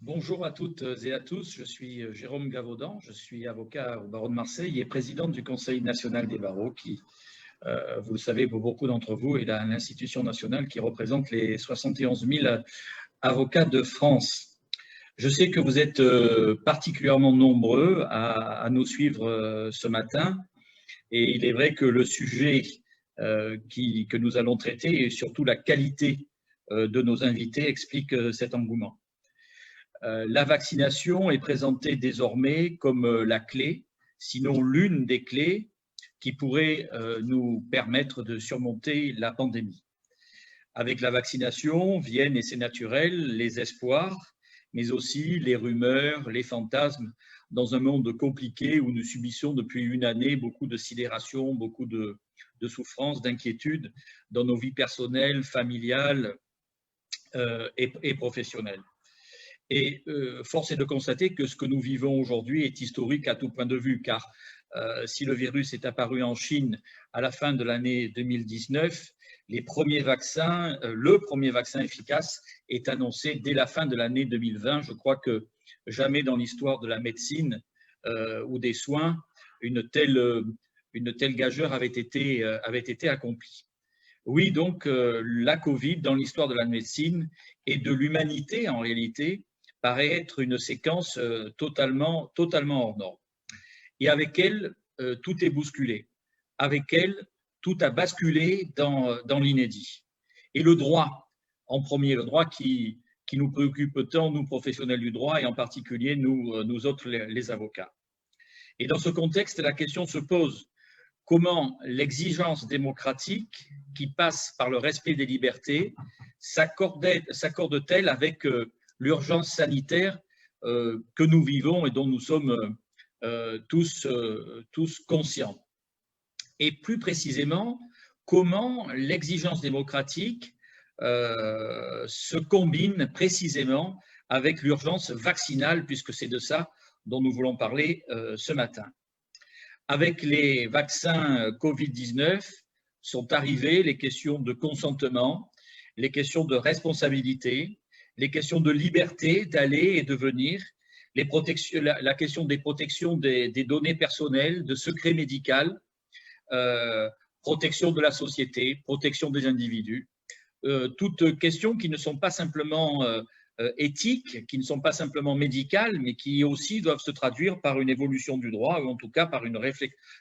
Bonjour à toutes et à tous, je suis Jérôme Gavaudan, je suis avocat au barreau de Marseille et président du Conseil national des barreaux qui, vous le savez pour beaucoup d'entre vous, est l'institution nationale qui représente les 71 000 avocats de France. Je sais que vous êtes particulièrement nombreux à nous suivre ce matin et il est vrai que le sujet que nous allons traiter et surtout la qualité de nos invités explique cet engouement. La vaccination est présentée désormais comme la clé, sinon l'une des clés qui pourrait nous permettre de surmonter la pandémie. Avec la vaccination viennent, et c'est naturel, les espoirs, mais aussi les rumeurs, les fantasmes, dans un monde compliqué où nous subissons depuis une année beaucoup de sidération, beaucoup de souffrance, d'inquiétude dans nos vies personnelles, familiales et professionnelles. Et force est de constater que ce que nous vivons aujourd'hui est historique à tout point de vue, car si le virus est apparu en Chine à la fin de l'année 2019, le premier vaccin efficace est annoncé dès la fin de l'année 2020. Je crois que jamais dans l'histoire de la médecine ou des soins, une telle gageure avait été accomplie. Oui, donc la Covid, dans l'histoire de la médecine et de l'humanité en réalité, paraît être une séquence totalement hors norme. Et avec elle, tout est bousculé. Avec elle, tout a basculé dans l'inédit. Et le droit, en premier, le droit qui nous préoccupe tant, nous professionnels du droit, et en particulier nous autres, les avocats. Et dans ce contexte, la question se pose: comment l'exigence démocratique, qui passe par le respect des libertés, s'accorde-t-elle avec l'urgence sanitaire que nous vivons et dont nous sommes tous conscients? Et plus précisément, comment l'exigence démocratique se combine précisément avec l'urgence vaccinale, puisque c'est de ça dont nous voulons parler ce matin. Avec les vaccins Covid-19 sont arrivées les questions de consentement, les questions de responsabilité, les questions de liberté d'aller et de venir, la question des protections des données personnelles, de secret médical, protection de la société, protection des individus, toutes questions qui ne sont pas simplement éthiques, qui ne sont pas simplement médicales, mais qui aussi doivent se traduire par une évolution du droit, ou en tout cas par une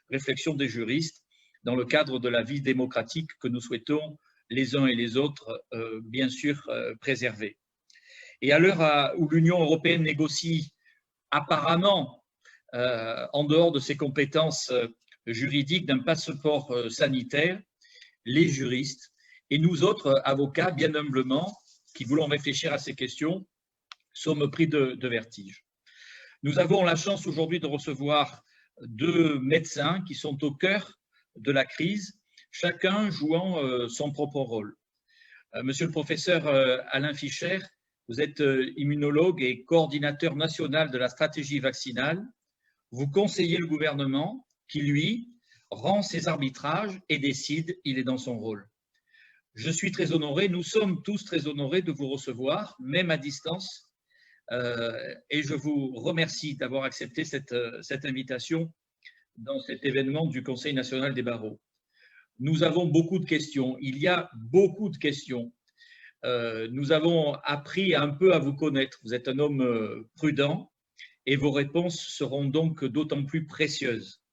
réflexion des juristes dans le cadre de la vie démocratique que nous souhaitons les uns et les autres, bien sûr, préserver. Et à l'heure où l'Union européenne négocie apparemment, en dehors de ses compétences juridiques, d'un passeport sanitaire, les juristes et nous autres avocats, bien humblement, qui voulons réfléchir à ces questions, sommes pris de vertige. Nous avons la chance aujourd'hui de recevoir deux médecins qui sont au cœur de la crise, chacun jouant son propre rôle. Monsieur le professeur Alain Fischer, vous êtes immunologue et coordinateur national de la stratégie vaccinale. Vous conseillez le gouvernement qui, lui, rend ses arbitrages et décide, il est dans son rôle. Je suis très honoré, nous sommes tous très honorés de vous recevoir, même à distance, et je vous remercie d'avoir accepté cette invitation dans cet événement du Conseil national des barreaux. Nous avons beaucoup de questions, il y a beaucoup de questions. Nous avons appris un peu à vous connaître, vous êtes un homme prudent et vos réponses seront donc d'autant plus précieuses.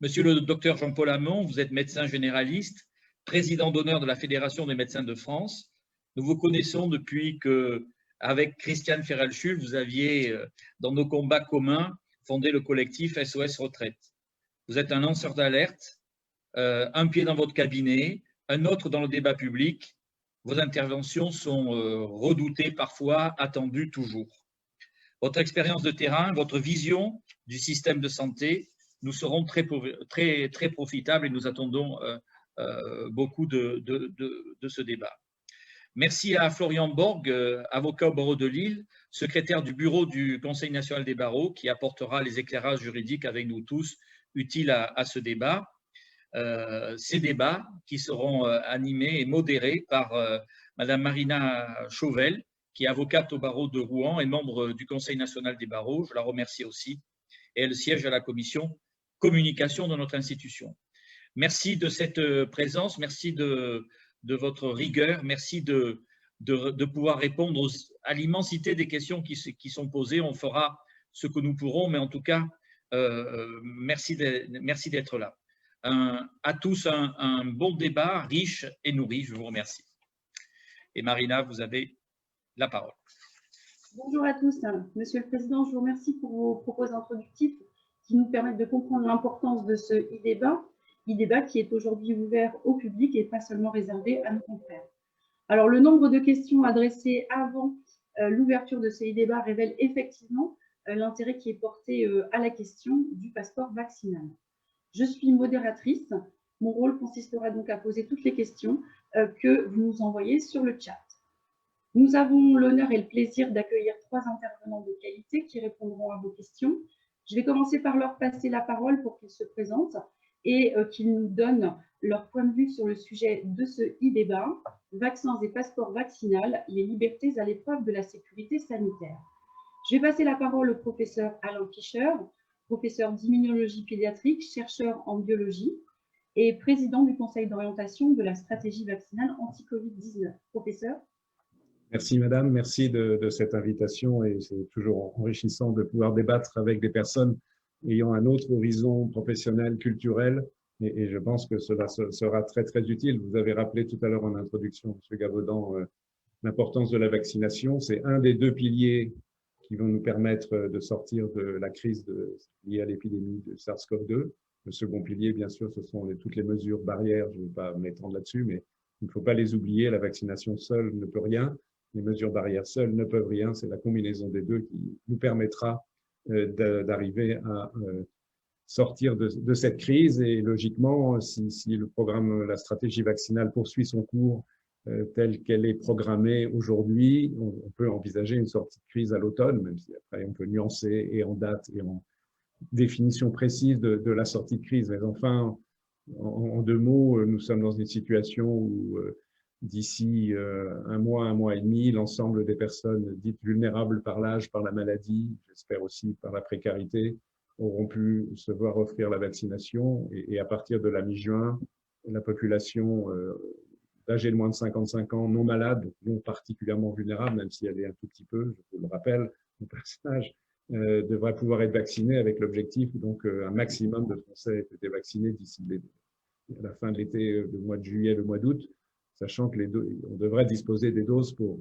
Monsieur le docteur Jean-Paul Hamon, vous êtes médecin généraliste, président d'honneur de la Fédération des médecins de France. Nous vous connaissons depuis que, avec Christiane Ferrel-Schul, vous aviez, dans nos combats communs, fondé le collectif SOS Retraite. Vous êtes un lanceur d'alerte, un pied dans votre cabinet, un autre dans le débat public. Vos interventions sont redoutées parfois, attendues toujours. Votre expérience de terrain, votre vision du système de santé nous seront très profitables et nous attendons beaucoup de ce débat. Merci à Florian Borg, avocat au barreau de Lille, secrétaire du bureau du Conseil national des barreaux, qui apportera les éclairages juridiques avec nous tous utiles à ce débat. Ces débats qui seront animés et modérés par Madame Marina Chauvel, qui est avocate au barreau de Rouen et membre du Conseil national des barreaux. Je la remercie aussi. Et elle siège à la commission communication de notre institution. Merci de cette présence, merci de votre rigueur, merci de pouvoir répondre à l'immensité des questions qui sont posées. On fera ce que nous pourrons, mais en tout cas, merci d'être là. À tous, un bon débat, riche et nourri. Je vous remercie. Et Marina, vous avez la parole. Bonjour à tous. Monsieur le Président, je vous remercie pour vos propos introductifs qui nous permettent de comprendre l'importance de ce e-débat qui est aujourd'hui ouvert au public et pas seulement réservé à nos confrères. Alors, le nombre de questions adressées avant l'ouverture de ce e-débat révèle effectivement l'intérêt qui est porté à la question du passeport vaccinal. Je suis modératrice. Mon rôle consistera donc à poser toutes les questions que vous nous envoyez sur le chat. Nous avons l'honneur et le plaisir d'accueillir 3 intervenants de qualité qui répondront à vos questions. Je vais commencer par leur passer la parole pour qu'ils se présentent et qu'ils nous donnent leur point de vue sur le sujet de ce e-débat, vaccins et passeport vaccinal, les libertés à l'épreuve de la sécurité sanitaire. Je vais passer la parole au professeur Alain Fischer, professeur d'immunologie pédiatrique, chercheur en biologie et président du conseil d'orientation de la stratégie vaccinale anti-Covid-19. Professeur. Merci madame, merci de cette invitation et c'est toujours enrichissant de pouvoir débattre avec des personnes ayant un autre horizon professionnel, culturel et je pense que cela sera très très utile. Vous avez rappelé tout à l'heure en introduction, M. Gavaudan, l'importance de la vaccination. C'est un des 2 piliers qui vont nous permettre de sortir de la crise liée à l'épidémie de SARS-CoV-2. Le second pilier, bien sûr, ce sont toutes les mesures barrières. Je ne vais pas m'étendre là-dessus, mais il ne faut pas les oublier. La vaccination seule ne peut rien. Les mesures barrières seules ne peuvent rien. C'est la combinaison des 2 qui nous permettra d'arriver à sortir de cette crise. Et logiquement, si le programme, la stratégie vaccinale poursuit son cours telle qu'elle est programmée aujourd'hui, on peut envisager une sortie de crise à l'automne, même si après on peut nuancer et en date et en définition précise de la sortie de crise. Mais enfin, en 2 mots, nous sommes dans une situation où d'ici un mois et demi, l'ensemble des personnes dites vulnérables par l'âge, par la maladie, j'espère aussi par la précarité, auront pu se voir offrir la vaccination. Et à partir de la mi-juin, la population âgée de moins de 55 ans, non malade, non particulièrement vulnérable, même si elle est un tout petit peu, je vous le rappelle, au passage, devrait pouvoir être vaccinée avec l'objectif, donc un maximum de Français aient été vaccinés d'ici la fin de l'été, le mois de juillet, le mois d'août, sachant que on devrait disposer des doses pour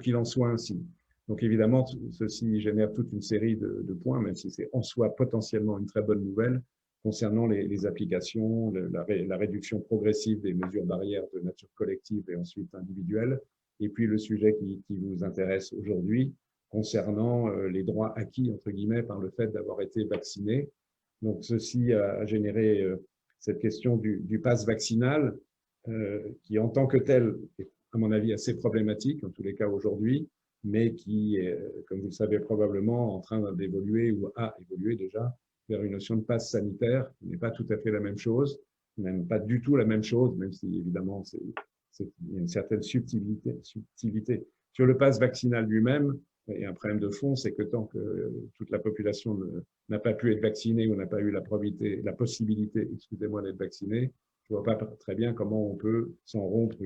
qu'il en soit ainsi. Donc évidemment, ceci génère toute une série de points, même si c'est en soi potentiellement une très bonne nouvelle concernant les applications, la réduction progressive des mesures barrières de nature collective et ensuite individuelle, et puis le sujet qui nous intéresse aujourd'hui concernant les droits acquis, entre guillemets, par le fait d'avoir été vacciné. Donc ceci a généré cette question du pass vaccinal, qui en tant que tel est, à mon avis, assez problématique, en tous les cas aujourd'hui, mais qui est, comme vous le savez probablement, en train d'évoluer ou a évolué déjà vers une notion de passe sanitaire qui n'est pas tout à fait la même chose, même pas du tout la même chose, même si évidemment il y a une certaine subtilité. Sur le pass vaccinal lui-même, il y a un problème de fond, c'est que tant que toute la population n'a pas pu être vaccinée ou n'a pas eu la possibilité, excusez-moi, d'être vaccinée, je ne vois pas très bien comment on peut, sans rompre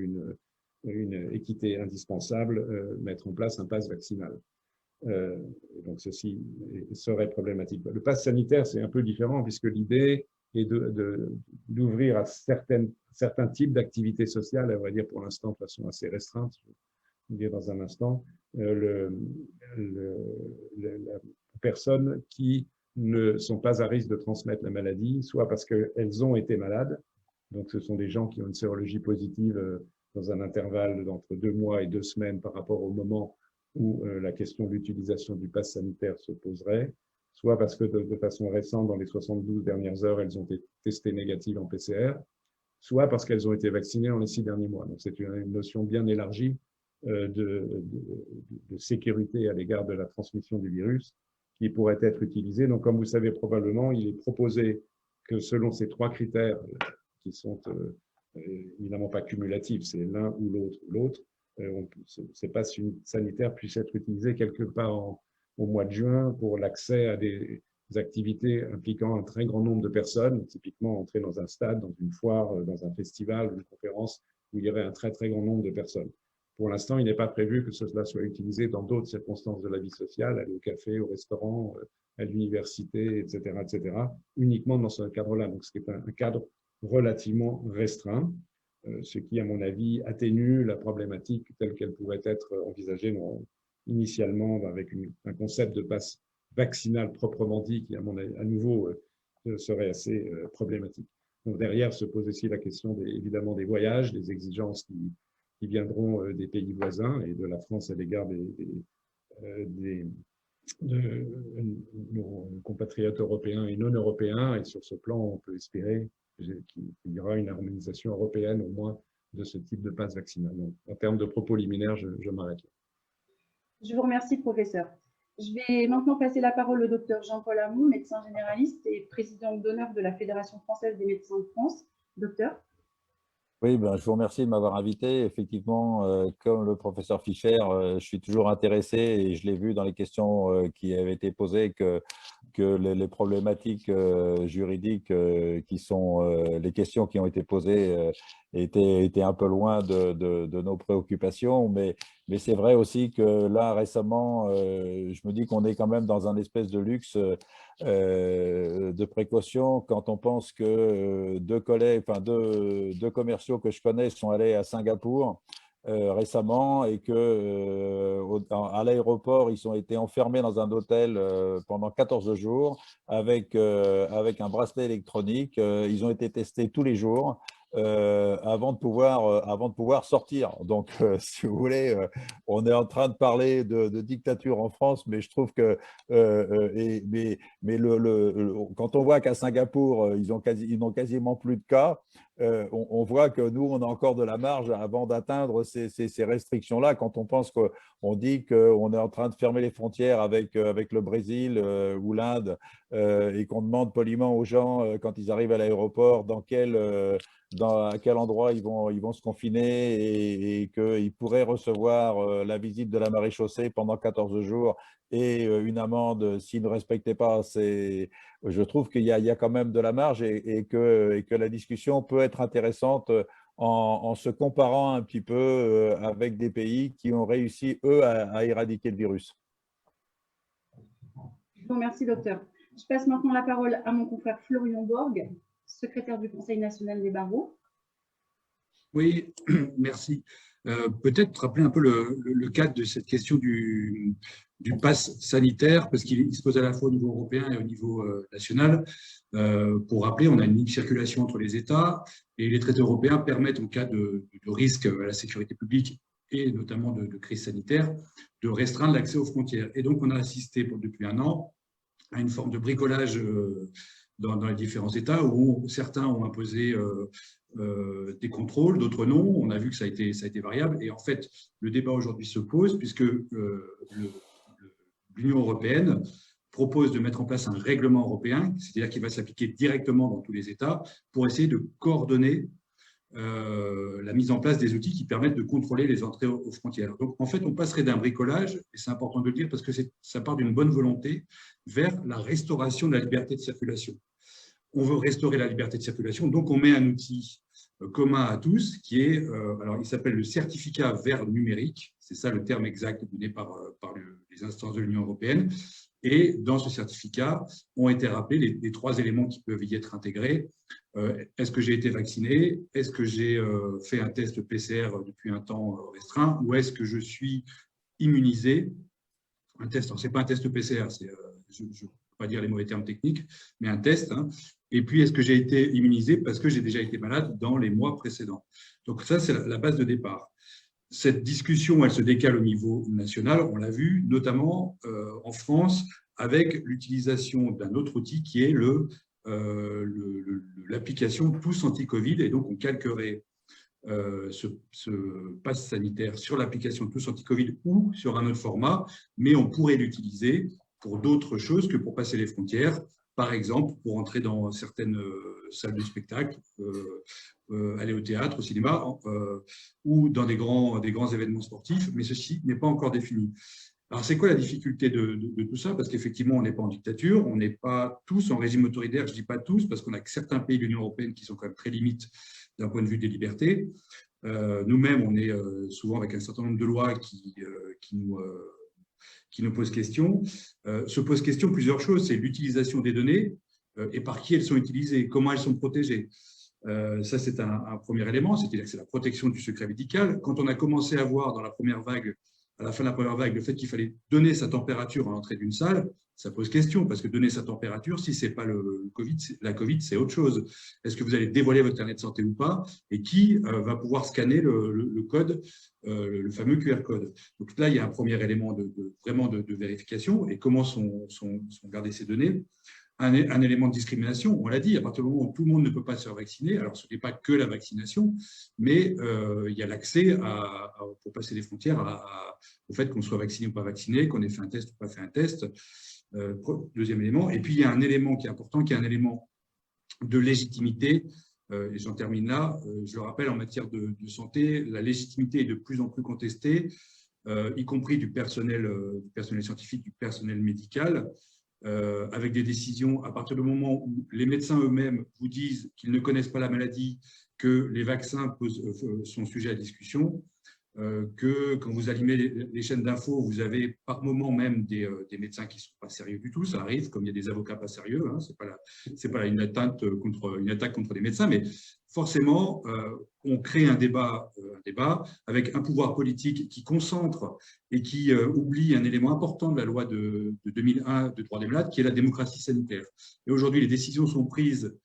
une équité indispensable, mettre en place un pass vaccinal. Donc ceci serait problématique. Le pass sanitaire, c'est un peu différent puisque l'idée est d'ouvrir à certains types d'activités sociales, à vrai dire pour l'instant de façon assez restreinte, je vais vous dire dans un instant, les personnes qui ne sont pas à risque de transmettre la maladie, soit parce qu'elles ont été malades, donc ce sont des gens qui ont une sérologie positive dans un intervalle d'entre 2 mois et 2 semaines par rapport au moment où la question de l'utilisation du pass sanitaire se poserait, soit parce que de façon récente, dans les 72 dernières heures, elles ont été testées négatives en PCR, soit parce qu'elles ont été vaccinées dans les 6 derniers mois. Donc c'est une notion bien élargie de sécurité à l'égard de la transmission du virus qui pourrait être utilisée. Donc comme vous le savez probablement, il est proposé que selon ces 3 critères qui sont évidemment pas cumulatifs, c'est l'un ou l'autre, Ces passes sanitaires puissent être utilisées quelque part au mois de juin pour l'accès à des activités impliquant un très grand nombre de personnes, typiquement entrer dans un stade, dans une foire, dans un festival, une conférence, où il y aurait un très très grand nombre de personnes. Pour l'instant, il n'est pas prévu que cela soit utilisé dans d'autres circonstances de la vie sociale, aller au café, au restaurant, à l'université, etc., uniquement dans ce cadre-là. Donc, ce qui est un cadre relativement restreint, ce qui, à mon avis, atténue la problématique telle qu'elle pouvait être envisagée initialement avec un concept de passe vaccinal proprement dit, qui, à mon avis, à nouveau, serait assez problématique. Donc, derrière se pose aussi la question, évidemment, des voyages, des exigences qui viendront des pays voisins et de la France à l'égard de nos compatriotes européens et non européens. Et sur ce plan, on peut espérer qu'il y aura une harmonisation européenne au moins de ce type de passe vaccinal. Donc, en termes de propos liminaires, je m'arrête là. Je vous remercie, professeur. Je vais maintenant passer la parole au docteur Jean-Paul Hamon, médecin généraliste et président d'honneur de la Fédération française des médecins de France. Docteur. Oui, je vous remercie de m'avoir invité. Effectivement, comme le professeur Fischer, je suis toujours intéressé et je l'ai vu dans les questions qui avaient été posées que les problématiques juridiques qui sont les questions qui ont été posées étaient un peu loin de nos préoccupations. Mais c'est vrai aussi que là, récemment, je me dis qu'on est quand même dans un espèce de luxe de précaution quand on pense que deux commerciaux que je connais sont allés à Singapour récemment et que à l'aéroport, ils ont été enfermés dans un hôtel pendant 14 jours avec un bracelet électronique. Ils ont été testés tous les jours. Avant de pouvoir sortir. Donc, si vous voulez, on est en train de parler de dictature en France, mais je trouve que quand on voit qu'à Singapour, ils n'ont quasiment plus de cas, on voit que nous, on a encore de la marge avant d'atteindre ces restrictions-là. Quand on pense qu'on dit qu'on est en train de fermer les frontières avec le Brésil ou l'Inde et qu'on demande poliment aux gens, quand ils arrivent à l'aéroport, à quel endroit ils vont se confiner et qu'ils pourraient recevoir la visite de la maréchaussée pendant 14 jours et une amende s'ils ne respectaient pas. Je trouve qu'il y a quand même de la marge et que la discussion peut être intéressante en se comparant un petit peu avec des pays qui ont réussi, eux, à éradiquer le virus. Je vous remercie, docteur. Je passe maintenant la parole à mon confrère Florian Borg, secrétaire du Conseil national des barreaux. Oui, merci. Peut-être rappeler un peu le cadre de cette question du pass sanitaire, parce qu'il se pose à la fois au niveau européen et au niveau national. Pour rappeler, on a une libre circulation entre les États et les traités européens permettent, en cas de risque à la sécurité publique et notamment de crise sanitaire, de restreindre l'accès aux frontières. Et donc, on a assisté depuis un an à une forme de bricolage dans les différents États où certains ont imposé des contrôles, d'autres non. On a vu que ça a été variable. Et en fait, le débat aujourd'hui se pose puisque l'Union européenne propose de mettre en place un règlement européen, c'est-à-dire qu'il va s'appliquer directement dans tous les États pour essayer de coordonner la mise en place des outils qui permettent de contrôler les entrées aux frontières. Donc, en fait, on passerait d'un bricolage, et c'est important de le dire parce que ça part d'une bonne volonté, vers la restauration de la liberté de circulation. On veut restaurer la liberté de circulation, donc on met un outil commun à tous qui est, alors il s'appelle le certificat vert numérique, c'est ça le terme exact donné par les instances de l'Union européenne. Et dans ce certificat ont été rappelés les 3 éléments qui peuvent y être intégrés. Est-ce que j'ai été vacciné? Est-ce que j'ai fait un test PCR depuis un temps restreint? Ou est-ce que je suis immunisé? Un test, ce n'est pas un test PCR, je ne peux pas dire les mauvais termes techniques, mais un test. Hein. Et puis, est-ce que j'ai été immunisé parce que j'ai déjà été malade dans les mois précédents? Donc ça, c'est la base de départ. Cette discussion, elle se décale au niveau national, on l'a vu, notamment en France, avec l'utilisation d'un autre outil qui est l'application Tous Anti-Covid. Et donc, on calquerait ce pass sanitaire sur l'application Tous Anti-Covid ou sur un autre format, mais on pourrait l'utiliser pour d'autres choses que pour passer les frontières, par exemple, pour entrer dans certaines salles de spectacle, aller au théâtre, au cinéma, ou dans des grands événements sportifs, mais ceci n'est pas encore défini. Alors, c'est quoi la difficulté de tout ça? Parce qu'effectivement, on n'est pas en dictature, on n'est pas tous en régime autoritaire, je ne dis pas tous, parce qu'on a que certains pays de l'Union européenne qui sont quand même très limites d'un point de vue des libertés. Nous-mêmes, on est souvent avec un certain nombre de lois qui nous posent question. Se posent question plusieurs choses, c'est l'utilisation des données et par qui elles sont utilisées, comment elles sont protégées. Ça, c'est un premier élément, c'est-à-dire que c'est la protection du secret médical. Quand on a commencé à voir dans la première vague, à la fin de la première vague, le fait qu'il fallait donner sa température à l'entrée d'une salle, ça pose question, parce que donner sa température, si ce n'est pas la Covid, c'est autre chose. Est-ce que vous allez dévoiler votre carnet de santé ou pas? Et qui va pouvoir scanner le code, le fameux QR code? Donc là, il y a un premier élément vraiment de vérification. Et comment sont gardées ces données? Un élément de discrimination, on l'a dit, à partir du moment où tout le monde ne peut pas se faire vacciner, alors ce n'est pas que la vaccination, mais il y a l'accès pour passer les frontières au fait qu'on soit vacciné ou pas vacciné, qu'on ait fait un test ou pas fait un test. Deuxième élément. Et puis, il y a un élément qui est important, qui est un élément de légitimité. Et j'en termine là. Je le rappelle, en matière de santé, la légitimité est de plus en plus contestée, y compris du personnel scientifique, du personnel médical. Avec des décisions à partir du moment où les médecins eux-mêmes vous disent qu'ils ne connaissent pas la maladie, que les vaccins sont sujets à discussion, que quand vous allumez les chaînes d'infos, vous avez par moment même des médecins qui ne sont pas sérieux du tout, ça arrive, comme il y a des avocats pas sérieux, hein, c'est pas une attaque contre les médecins, mais forcément, on crée un débat avec un pouvoir politique qui concentre et qui oublie un élément important de la loi de 2001 de droit des malades, qui est la démocratie sanitaire. Et aujourd'hui, les décisions sont prises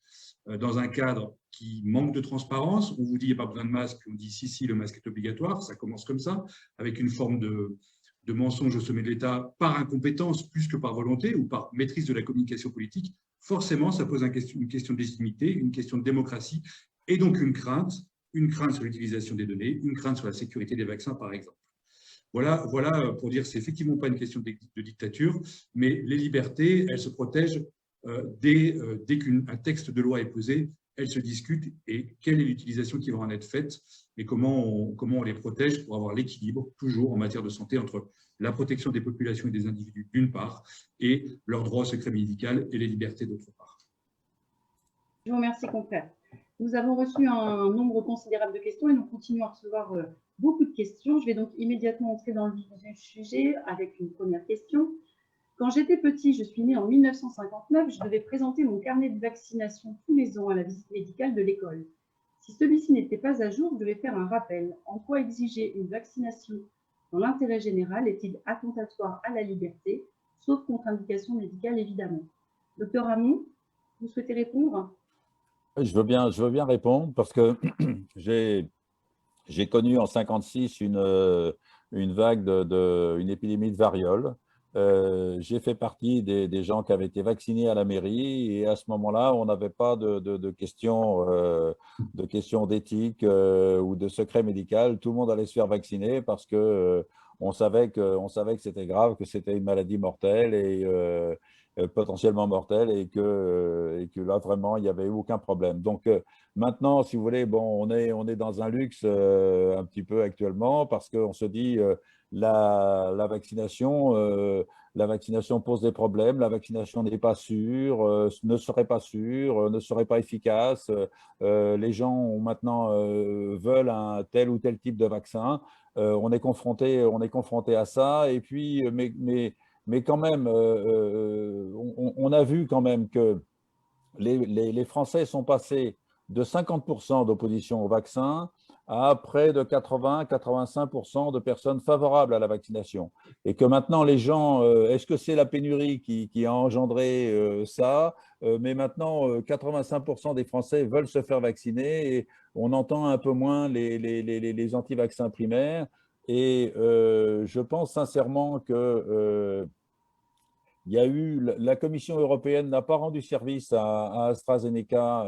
dans un cadre qui manque de transparence. On vous dit qu'il n'y a pas besoin de masque, on dit si, le masque est obligatoire. Ça commence comme ça, avec une forme de mensonge au sommet de l'État par incompétence plus que par volonté ou par maîtrise de la communication politique. Forcément, ça pose une question de légitimité, une question de démocratie et donc une crainte sur l'utilisation des données, une crainte sur la sécurité des vaccins, par exemple. Voilà pour dire que ce n'est effectivement pas une question de dictature, mais les libertés, elles se protègent dès qu'un texte de loi est posé, elles se discutent et quelle est l'utilisation qui va en être faite et comment on les protège pour avoir l'équilibre, toujours en matière de santé, entre la protection des populations et des individus d'une part et leur droit au secret médical et les libertés d'autre part. Je vous remercie, confrère. Nous avons reçu un nombre considérable de questions et nous continuons à recevoir beaucoup de questions. Je vais donc immédiatement entrer dans le vif du sujet avec une première question. Quand j'étais petit, je suis né en 1959, je devais présenter mon carnet de vaccination tous les ans à la visite médicale de l'école. Si celui-ci n'était pas à jour, je devais faire un rappel. En quoi exiger une vaccination dans l'intérêt général est-il attentatoire à la liberté, sauf contre-indication médicale évidemment? Docteur Hamon, vous souhaitez répondre? Je veux bien répondre parce que j'ai connu en 1956 une vague une épidémie de variole. J'ai fait partie des gens qui avaient été vaccinés à la mairie et à ce moment-là, on n'avait pas de questions d'éthique ou de secret médical. Tout le monde allait se faire vacciner parce que on savait que c'était grave, que c'était une maladie mortelle et potentiellement mortelle et que là, vraiment, il n'y avait aucun problème. Donc, maintenant, si vous voulez, bon, on est dans un luxe un petit peu actuellement parce qu'on se dit la vaccination pose des problèmes, la vaccination n'est pas sûre, ne serait pas sûre, ne serait pas efficace. Les gens maintenant veulent un tel ou tel type de vaccin. On est confronté à ça. Et puis, mais quand même, on a vu quand même que les Français sont passés de 50% d'opposition au vaccin à près de 80-85% de personnes favorables à la vaccination. Et que maintenant, les gens, est-ce que c'est la pénurie qui a engendré ça? Mais maintenant, 85% des Français veulent se faire vacciner et on entend un peu moins les anti-vaccins primaires. Et je pense sincèrement que il y a eu, la Commission européenne n'a pas rendu service à AstraZeneca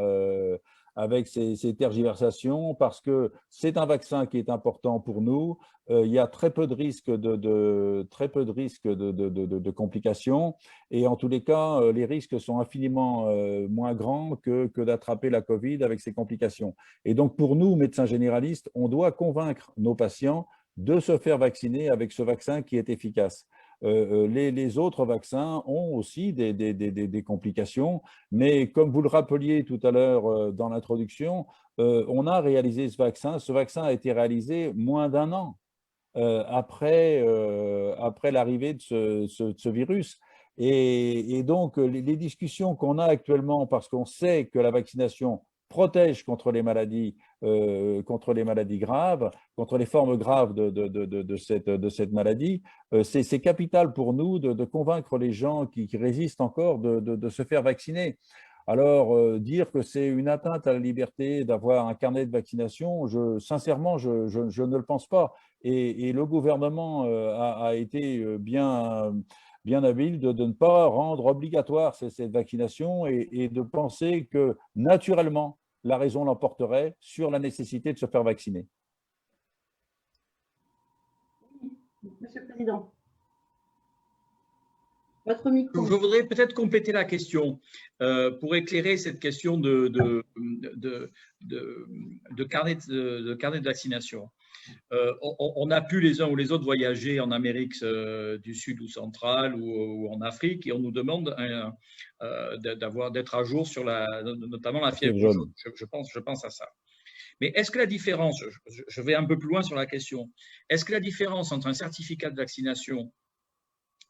avec ces tergiversations, parce que c'est un vaccin qui est important pour nous. Il y a très peu de risques de complications, et en tous les cas, les risques sont infiniment moins grands que d'attraper la Covid avec ses complications. Et donc, pour nous, médecins généralistes, on doit convaincre nos patients de se faire vacciner avec ce vaccin qui est efficace. Les autres vaccins ont aussi des complications, mais comme vous le rappeliez tout à l'heure dans l'introduction, on a réalisé ce vaccin. Ce vaccin a été réalisé moins d'un an après l'arrivée de ce virus. Et donc, les discussions qu'on a actuellement, parce qu'on sait que la vaccination protège contre les maladies graves, contre les formes graves de cette maladie, c'est capital pour nous de convaincre les gens qui résistent encore de se faire vacciner. Alors, dire que c'est une atteinte à la liberté d'avoir un carnet de vaccination, sincèrement, je ne le pense pas. Et le gouvernement a été bien habile de ne pas rendre obligatoire cette vaccination et de penser que, naturellement, la raison l'emporterait sur la nécessité de se faire vacciner. Monsieur le Président. Votre micro. Je voudrais peut-être compléter la question pour éclairer cette question de carnet de vaccination. On a pu les uns ou les autres voyager en Amérique du Sud ou centrale ou en Afrique, et on nous demande d'être à jour sur notamment la fièvre jaune. Je pense à ça. Mais est-ce que la différence, je vais un peu plus loin sur la question, est-ce que la différence entre un certificat de vaccination,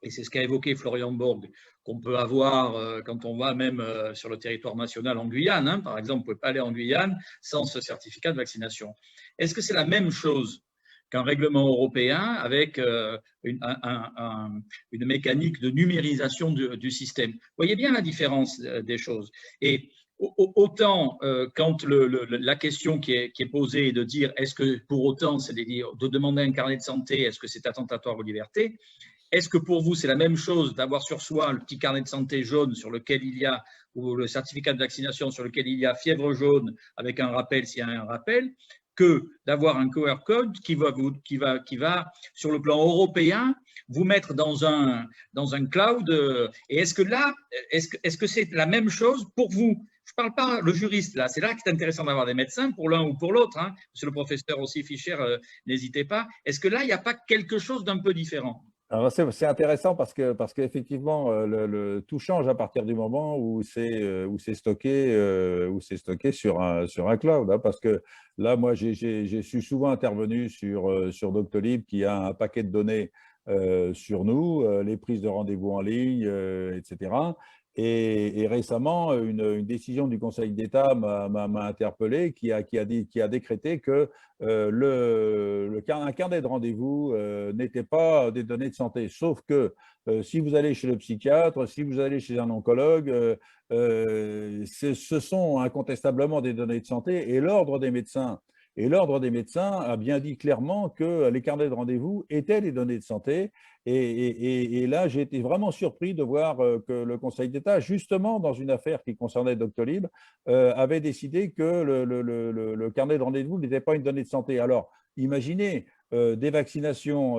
et c'est ce qu'a évoqué Florian Borg, qu'on peut avoir quand on va même sur le territoire national en Guyane, hein, par exemple, vous ne pouvez pas aller en Guyane sans ce certificat de vaccination. Est-ce que c'est la même chose qu'un règlement européen avec une mécanique de numérisation du système? Vous voyez bien la différence des choses. Et autant quand la question qui est posée est de dire est-ce que pour autant, c'est-à-dire de demander un carnet de santé, est-ce que c'est attentatoire aux libertés? Est-ce que pour vous, c'est la même chose d'avoir sur soi le petit carnet de santé jaune sur lequel il y a, ou le certificat de vaccination sur lequel il y a fièvre jaune avec un rappel s'il y a un rappel, que d'avoir un QR code qui va sur le plan européen vous mettre dans un cloud? Et est-ce que là, est-ce que c'est la même chose pour vous? Je ne parle pas le juriste là, c'est là que c'est intéressant d'avoir des médecins pour l'un ou pour l'autre. Hein. Monsieur le professeur aussi Fischer, n'hésitez pas. Est-ce que là, il n'y a pas quelque chose d'un peu différent? Alors c'est intéressant parce qu'effectivement, tout change à partir du moment où c'est stocké sur un cloud. Hein, parce que là, moi, je suis souvent intervenu sur Doctolib qui a un paquet de données sur nous, les prises de rendez-vous en ligne, etc. Et récemment, une décision du Conseil d'État m'a interpellé qui a décrété que un carnet de rendez-vous n'était pas des données de santé. Sauf que si vous allez chez le psychiatre, si vous allez chez un oncologue, ce sont incontestablement des données de santé, et l'Ordre des médecins a bien dit clairement que les carnets de rendez-vous étaient des données de santé. Et là, j'ai été vraiment surpris de voir que le Conseil d'État, justement dans une affaire qui concernait Doctolib, avait décidé que le carnet de rendez-vous n'était pas une donnée de santé. Alors, imaginez des vaccinations,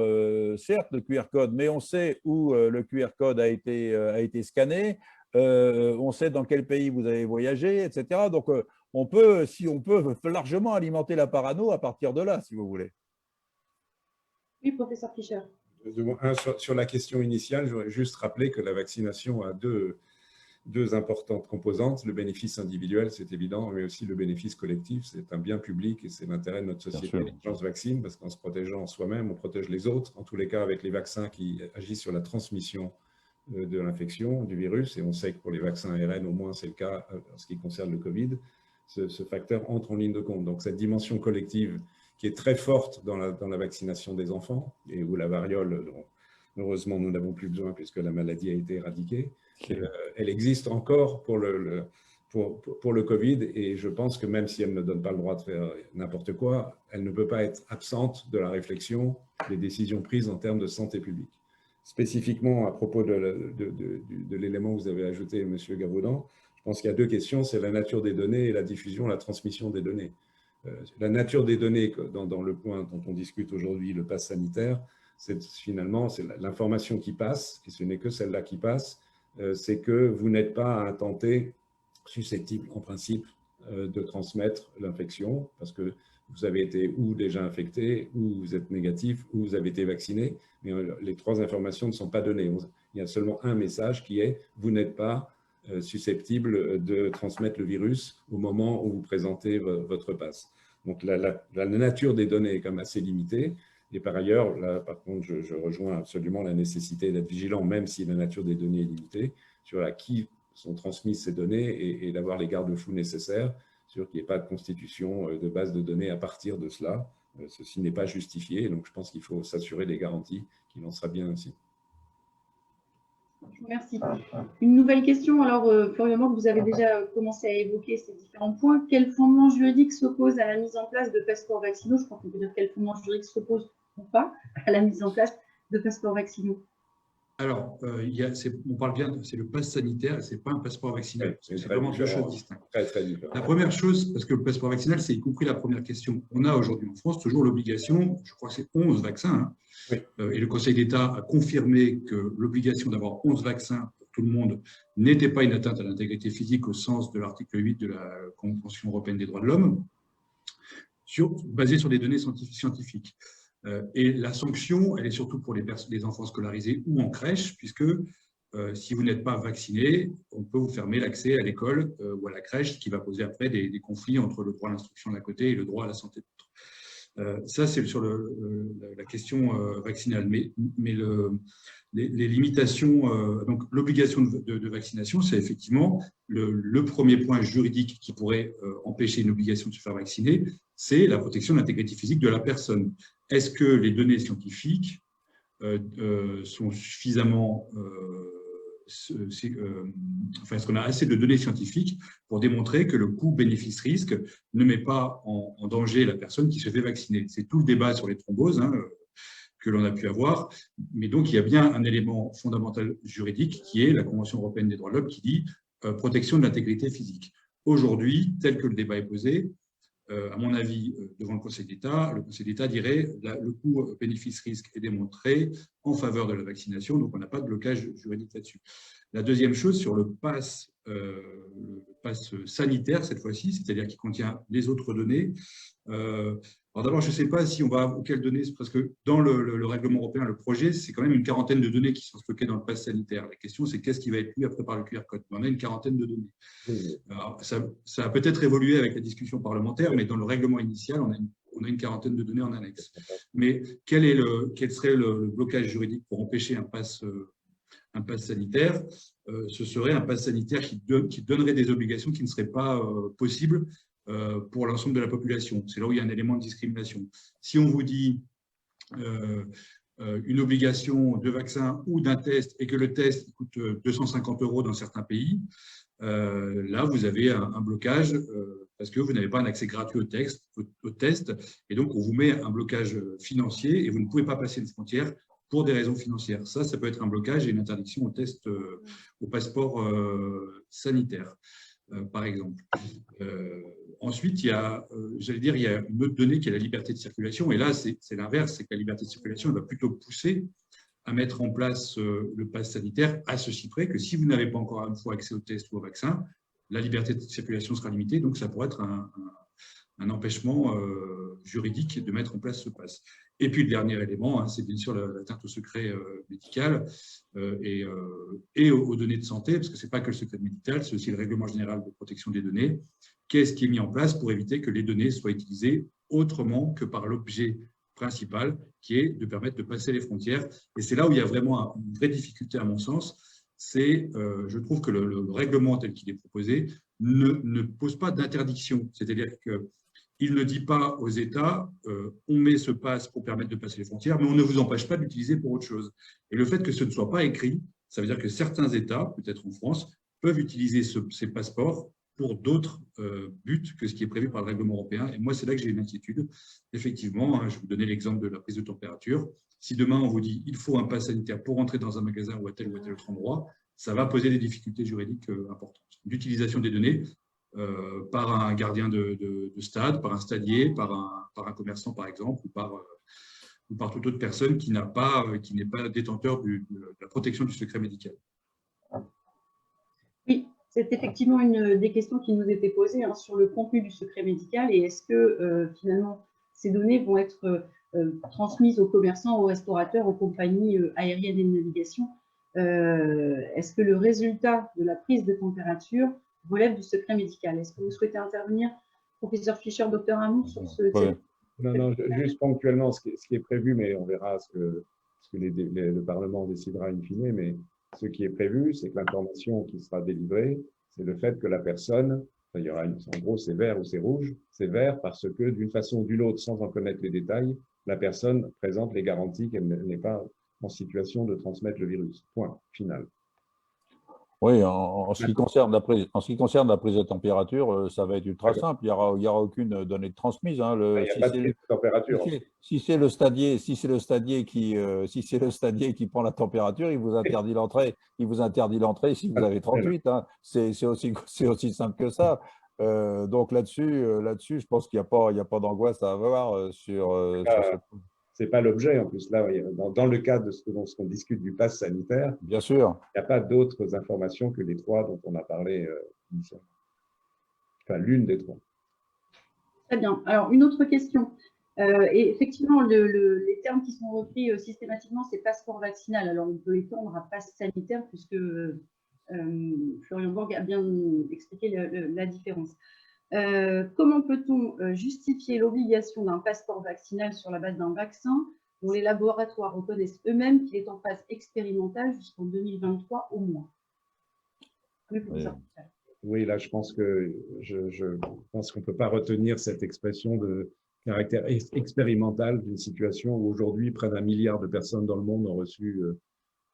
certes, le QR code, mais on sait où le QR code a été scanné, on sait dans quel pays vous avez voyagé, etc. Donc, on peut largement alimenter la parano à partir de là, si vous voulez. Oui, professeur Fischer. Sur la question initiale, je voudrais juste rappeler que la vaccination a deux importantes composantes. Le bénéfice individuel, c'est évident, mais aussi le bénéfice collectif. C'est un bien public et c'est l'intérêt de notre société. Les gens se vaccinent parce qu'en se protégeant soi-même, on protège les autres. En tous les cas, avec les vaccins qui agissent sur la transmission de l'infection, du virus, et on sait que pour les vaccins ARN, au moins, c'est le cas en ce qui concerne le Covid, ce facteur entre en ligne de compte. Donc, cette dimension collective qui est très forte dans la vaccination des enfants, et où la variole, dont heureusement nous n'avons plus besoin puisque la maladie a été éradiquée, elle existe encore pour le Covid, et je pense que même si elle ne donne pas le droit de faire n'importe quoi, elle ne peut pas être absente de la réflexion des décisions prises en termes de santé publique. Spécifiquement à propos de l'élément que vous avez ajouté, M. Gavaudan, je pense qu'il y a deux questions, c'est la nature des données et la diffusion, la transmission des données. La nature des données, dans le point dont on discute aujourd'hui, le pass sanitaire, c'est finalement l'information qui passe, et ce n'est que celle-là qui passe, c'est que vous n'êtes pas à un temps T susceptible, en principe, de transmettre l'infection, parce que vous avez été ou déjà infecté, ou vous êtes négatif, ou vous avez été vacciné, mais les trois informations ne sont pas données. Il y a seulement un message qui est « vous n'êtes pas susceptible de transmettre le virus au moment où vous présentez votre passe ». Donc la nature des données est quand même assez limitée. Et par ailleurs, là, par contre, je rejoins absolument la nécessité d'être vigilant, même si la nature des données est limitée, sur à qui sont transmises ces données et d'avoir les garde-fous nécessaires, sur qu'il n'y ait pas de constitution de base de données à partir de cela. Ceci n'est pas justifié, donc je pense qu'il faut s'assurer des garanties qu'il en sera bien ainsi. Je vous remercie. Une nouvelle question. Alors, Florian, vous avez déjà commencé à évoquer ces différents points. Quel fondement juridique s'oppose à la mise en place de passeports vaccinaux? Je crois qu'on peut dire quel fondement juridique s'oppose ou pas à la mise en place de passeports vaccinaux. Alors, on parle bien, c'est le pass sanitaire, ce n'est pas un passeport vaccinal. Oui, c'est vraiment deux choses distinctes. Très différent. La première chose, parce que le passeport vaccinal, c'est y compris la première question. On a aujourd'hui en France toujours l'obligation, je crois que c'est 11 vaccins, hein, oui. Et le Conseil d'État a confirmé que l'obligation d'avoir 11 vaccins pour tout le monde n'était pas une atteinte à l'intégrité physique au sens de l'article 8 de la Convention européenne des droits de l'homme, basée sur des données scientifiques. Et la sanction, elle est surtout pour les enfants scolarisés ou en crèche, puisque si vous n'êtes pas vacciné, on peut vous fermer l'accès à l'école ou à la crèche, ce qui va poser après des conflits entre le droit à l'instruction d'un côté et le droit à la santé de l'autre. Ça, c'est sur la question vaccinale. Mais les limitations, donc l'obligation de vaccination, c'est effectivement le premier point juridique qui pourrait empêcher une obligation de se faire vacciner, c'est la protection de l'intégrité physique de la personne. Est-ce que les données scientifiques sont suffisamment… est-ce qu'on a assez de données scientifiques pour démontrer que le coût bénéfice-risque ne met pas en danger la personne qui se fait vacciner? C'est tout le débat sur les thromboses que l'on a pu avoir. Mais donc, il y a bien un élément fondamental juridique qui est la Convention européenne des droits de l'homme qui dit protection de l'intégrité physique. Aujourd'hui, tel que le débat est posé, à mon avis, devant le Conseil d'État dirait le coût bénéfice-risque est démontré en faveur de la vaccination, donc on n'a pas de blocage juridique là-dessus. La deuxième chose, sur le pass sanitaire, cette fois-ci, c'est-à-dire qui contient les autres données. Alors d'abord, je ne sais pas si on va auxquelles données, parce que dans le règlement européen, le projet, c'est quand même une quarantaine de données qui sont stockées dans le pass sanitaire. La question, c'est qu'est-ce qui va être lu après par le QR code? On a une quarantaine de données. Alors, ça a peut-être évolué avec la discussion parlementaire, mais dans le règlement initial, on a une quarantaine de données en annexe. Mais quel serait le blocage juridique pour empêcher un pass sanitaire? Ce serait un pass sanitaire qui donnerait des obligations qui ne seraient pas possibles pour l'ensemble de la population. C'est là où il y a un élément de discrimination. Si on vous dit une obligation de vaccin ou d'un test et que le test coûte 250 € dans certains pays, là, vous avez un blocage parce que vous n'avez pas un accès gratuit au test et donc on vous met un blocage financier et vous ne pouvez pas passer une frontière pour des raisons financières. Ça peut être un blocage et une interdiction au test, au passeport sanitaire, par exemple. Ensuite, il y a une autre donnée qui est la liberté de circulation. Et là, c'est l'inverse, c'est que la liberté de circulation elle va plutôt pousser à mettre en place le pass sanitaire à ceci près que si vous n'avez pas encore une fois accès au test ou au vaccin, la liberté de circulation sera limitée. Donc, ça pourrait être un empêchement juridique de mettre en place ce pass. Et puis, le dernier élément, c'est bien sûr l'atteinte au secret médical et aux données de santé, parce que ce n'est pas que le secret médical, c'est aussi le règlement général de protection des données. Qu'est-ce qui est mis en place pour éviter que les données soient utilisées autrement que par l'objet principal, qui est de permettre de passer les frontières. Et c'est là où il y a vraiment une vraie difficulté, à mon sens. C'est, je trouve que le règlement tel qu'il est proposé ne pose pas d'interdiction. C'est-à-dire qu'il ne dit pas aux États, on met ce pass pour permettre de passer les frontières, mais on ne vous empêche pas de l'utiliser pour autre chose. Et le fait que ce ne soit pas écrit, ça veut dire que certains États, peut-être en France, peuvent utiliser ces passeports pour d'autres buts que ce qui est prévu par le règlement européen. Et moi, c'est là que j'ai une inquiétude. Effectivement, je vous donnais l'exemple de la prise de température. Si demain, on vous dit il faut un pass sanitaire pour entrer dans un magasin ou à tel autre endroit, ça va poser des difficultés juridiques importantes. L'utilisation des données par un gardien de stade, par un stadier, par un commerçant par exemple, ou par toute autre personne qui n'est pas détenteur de la protection du secret médical. Oui, c'est effectivement une des questions qui nous était posée sur le contenu du secret médical et est-ce que finalement ces données vont être transmises aux commerçants, aux restaurateurs, aux compagnies aériennes et de navigation. Est-ce que le résultat de la prise de température relève du secret médical? Est-ce que vous souhaitez intervenir, professeur Fischer, docteur Amour, sur ce thème? Non, juste ponctuellement, ce qui est prévu, mais on verra ce que le Parlement décidera in fine, mais ce qui est prévu, c'est que l'information qui sera délivrée, c'est le fait que la personne, il y aura en gros, c'est vert ou c'est rouge, c'est vert parce que d'une façon ou d'une autre, sans en connaître les détails, la personne présente les garanties qu'elle n'est pas en situation de transmettre le virus. Point final. Oui, en ce qui concerne la prise de température, ça va être ultra simple. Il n'y aura aucune donnée de transmise. Hein. Il n'y a pas de prise de température. Si c'est le stadier qui prend la température, il vous interdit l'entrée. Il vous interdit l'entrée si vous avez 38. Hein. C'est aussi simple que ça. Donc là-dessus, je pense qu'il n'y a pas d'angoisse à avoir sur ce point. Ce n'est pas l'objet, en plus. Là, dans le cadre de ce qu'on discute du pass sanitaire, bien sûr, il n'y a pas d'autres informations que les trois dont on a parlé initialement. Enfin, l'une des trois. Très bien. Alors, une autre question. Et effectivement, les termes qui sont repris systématiquement, c'est passeport vaccinal. Alors, on peut étendre à passe sanitaire puisque Florian Borg a bien expliqué la différence. Comment peut-on justifier l'obligation d'un passeport vaccinal sur la base d'un vaccin dont les laboratoires reconnaissent eux-mêmes qu'il est en phase expérimentale jusqu'en 2023 au moins? Oui, là, je pense qu'on ne peut pas retenir cette expression de caractère expérimental d'une situation où aujourd'hui, près d'1 milliard de personnes dans le monde ont reçu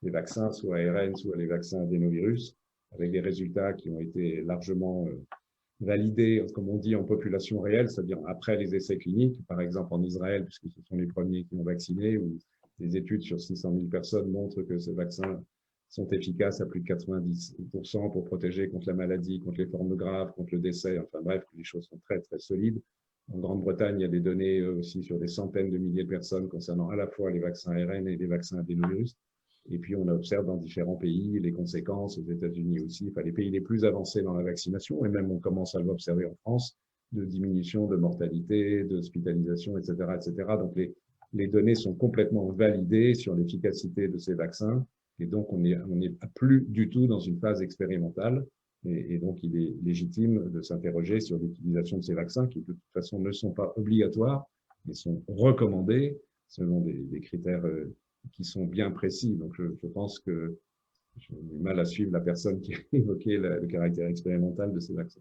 des vaccins, soit ARN, soit les vaccins adénovirus, avec des résultats qui ont été largement validés, comme on dit, en population réelle, c'est-à-dire après les essais cliniques, par exemple en Israël, puisque ce sont les premiers qui ont vacciné, où des études sur 600 000 personnes montrent que ces vaccins sont efficaces à plus de 90% pour protéger contre la maladie, contre les formes graves, contre le décès, enfin bref, les choses sont très, très solides. En Grande-Bretagne, il y a des données aussi sur des centaines de milliers de personnes concernant à la fois les vaccins ARN et les vaccins adénovirus. Et puis, on observe dans différents pays les conséquences, aux États-Unis aussi, enfin, les pays les plus avancés dans la vaccination, et même on commence à l'observer en France, de diminution de mortalité, d'hospitalisation, etc., etc. Donc, les données sont complètement validées sur l'efficacité de ces vaccins, et donc on n'est plus du tout dans une phase expérimentale, et donc il est légitime de s'interroger sur l'utilisation de ces vaccins, qui de toute façon ne sont pas obligatoires, mais sont recommandés selon des critères qui sont bien précis. Donc, je pense que j'ai du mal à suivre la personne qui a évoqué le caractère expérimental de ces vaccins.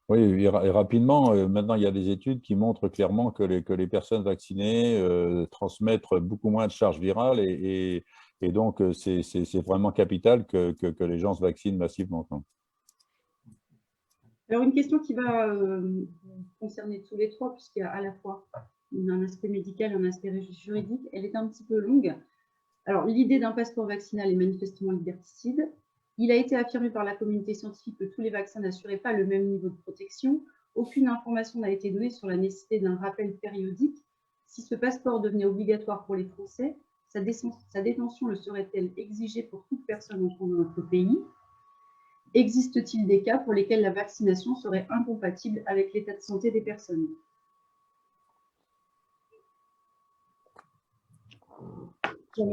Oui, et rapidement, maintenant, il y a des études qui montrent clairement que les personnes vaccinées transmettent beaucoup moins de charges virales et donc, c'est vraiment capital que les gens se vaccinent massivement. Alors, une question qui va concerner tous les trois, puisqu'il y a à la fois un aspect médical et un aspect juridique. Elle est un petit peu longue. Alors, l'idée d'un passeport vaccinal est manifestement liberticide. Il a été affirmé par la communauté scientifique que tous les vaccins n'assuraient pas le même niveau de protection. Aucune information n'a été donnée sur la nécessité d'un rappel périodique. Si ce passeport devenait obligatoire pour les Français, sa détention le serait-elle exigée pour toute personne entrant dans notre pays? Existe-t-il des cas pour lesquels la vaccination serait incompatible avec l'état de santé des personnes? Sur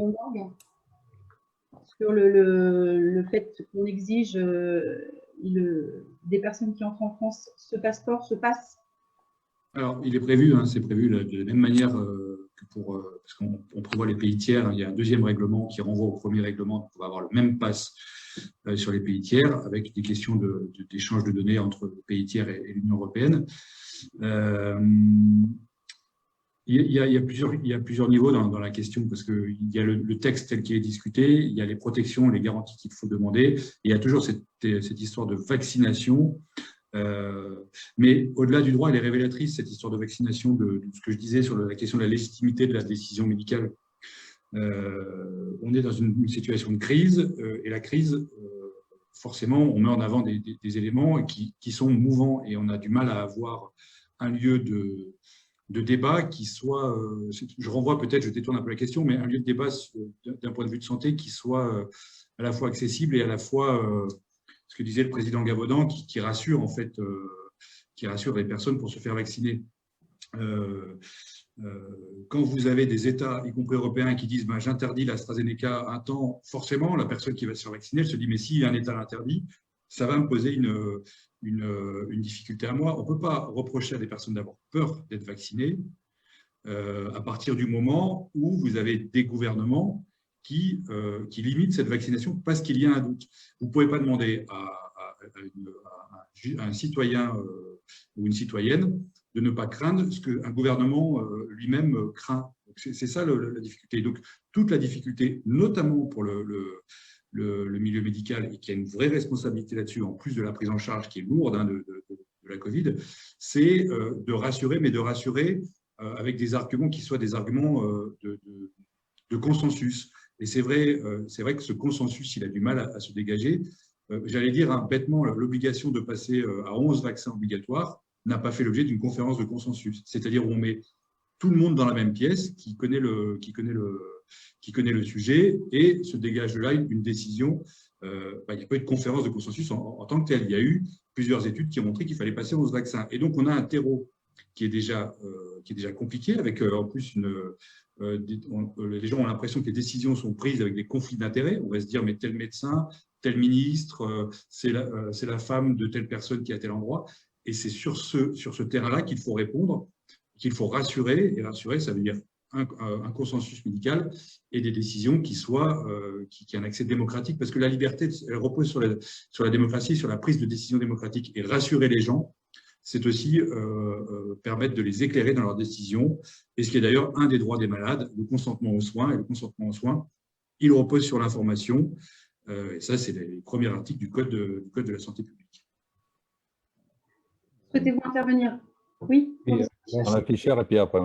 le fait qu'on exige des personnes qui entrent en France ce passeport, ce passe? Alors, il est prévu, c'est prévu de la même manière que parce qu'on prévoit les pays tiers. Il y a un deuxième règlement qui renvoie au premier règlement pour avoir le même pass sur les pays tiers, avec des questions d'échange de données entre les pays tiers et l'Union européenne. Il y a plusieurs niveaux dans la question, parce qu'il y a le texte tel qu'il est discuté, il y a les protections, les garanties qu'il faut demander, et il y a toujours cette histoire de vaccination. Mais au-delà du droit, elle est révélatrice, cette histoire de vaccination, de ce que je disais sur la question de la légitimité de la décision médicale. On est dans une situation de crise et la crise, forcément, on met en avant des éléments qui sont mouvants et on a du mal à avoir un lieu de débat qui soit, je renvoie peut-être, je détourne un peu la question, mais un lieu de débat d'un point de vue de santé qui soit à la fois accessible et à la fois, ce que disait le président Gavaudan, qui rassure en fait, qui rassure les personnes pour se faire vacciner. Quand vous avez des États, y compris européens, qui disent j'interdis l'AstraZeneca un temps, forcément, la personne qui va se faire vacciner, elle se dit mais si un État l'interdit, ça va me poser une difficulté à moi. On ne peut pas reprocher à des personnes d'avoir peur d'être vaccinées à partir du moment où vous avez des gouvernements qui limitent cette vaccination parce qu'il y a un doute. Vous ne pouvez pas demander à un citoyen ou une citoyenne de ne pas craindre ce qu'un gouvernement lui-même craint. C'est ça la difficulté. Donc, toute la difficulté, notamment pour le milieu médical, et qui a une vraie responsabilité là-dessus, en plus de la prise en charge qui est lourde de la Covid, c'est de rassurer, mais de rassurer avec des arguments qui soient des arguments de consensus. Et c'est vrai que ce consensus, il a du mal à se dégager. J'allais dire bêtement, l'obligation de passer à 11 vaccins obligatoires n'a pas fait l'objet d'une conférence de consensus. C'est-à-dire où on met tout le monde dans la même pièce, qui connaît le sujet, et se dégage de là une décision. Il n'y a pas eu de conférence de consensus en tant que telle. Il y a eu plusieurs études qui ont montré qu'il fallait passer 11 vaccins. Et donc, on a un terreau qui est déjà compliqué, avec en plus les gens ont l'impression que les décisions sont prises avec des conflits d'intérêts. On va se dire, mais tel médecin, tel ministre, c'est la femme de telle personne qui est à tel endroit. Et c'est sur ce terrain-là qu'il faut répondre, qu'il faut rassurer. Et rassurer, ça veut dire un consensus médical et des décisions qui aient un accès démocratique. Parce que la liberté, elle repose sur la démocratie, sur la prise de décision démocratique. Et rassurer les gens, c'est aussi permettre de les éclairer dans leurs décisions. Et ce qui est d'ailleurs un des droits des malades, le consentement aux soins. Et le consentement aux soins, il repose sur l'information. Et ça, c'est les premiers articles du Code de la santé publique. Souhaitez-vous intervenir? Oui. On Fischer et puis après.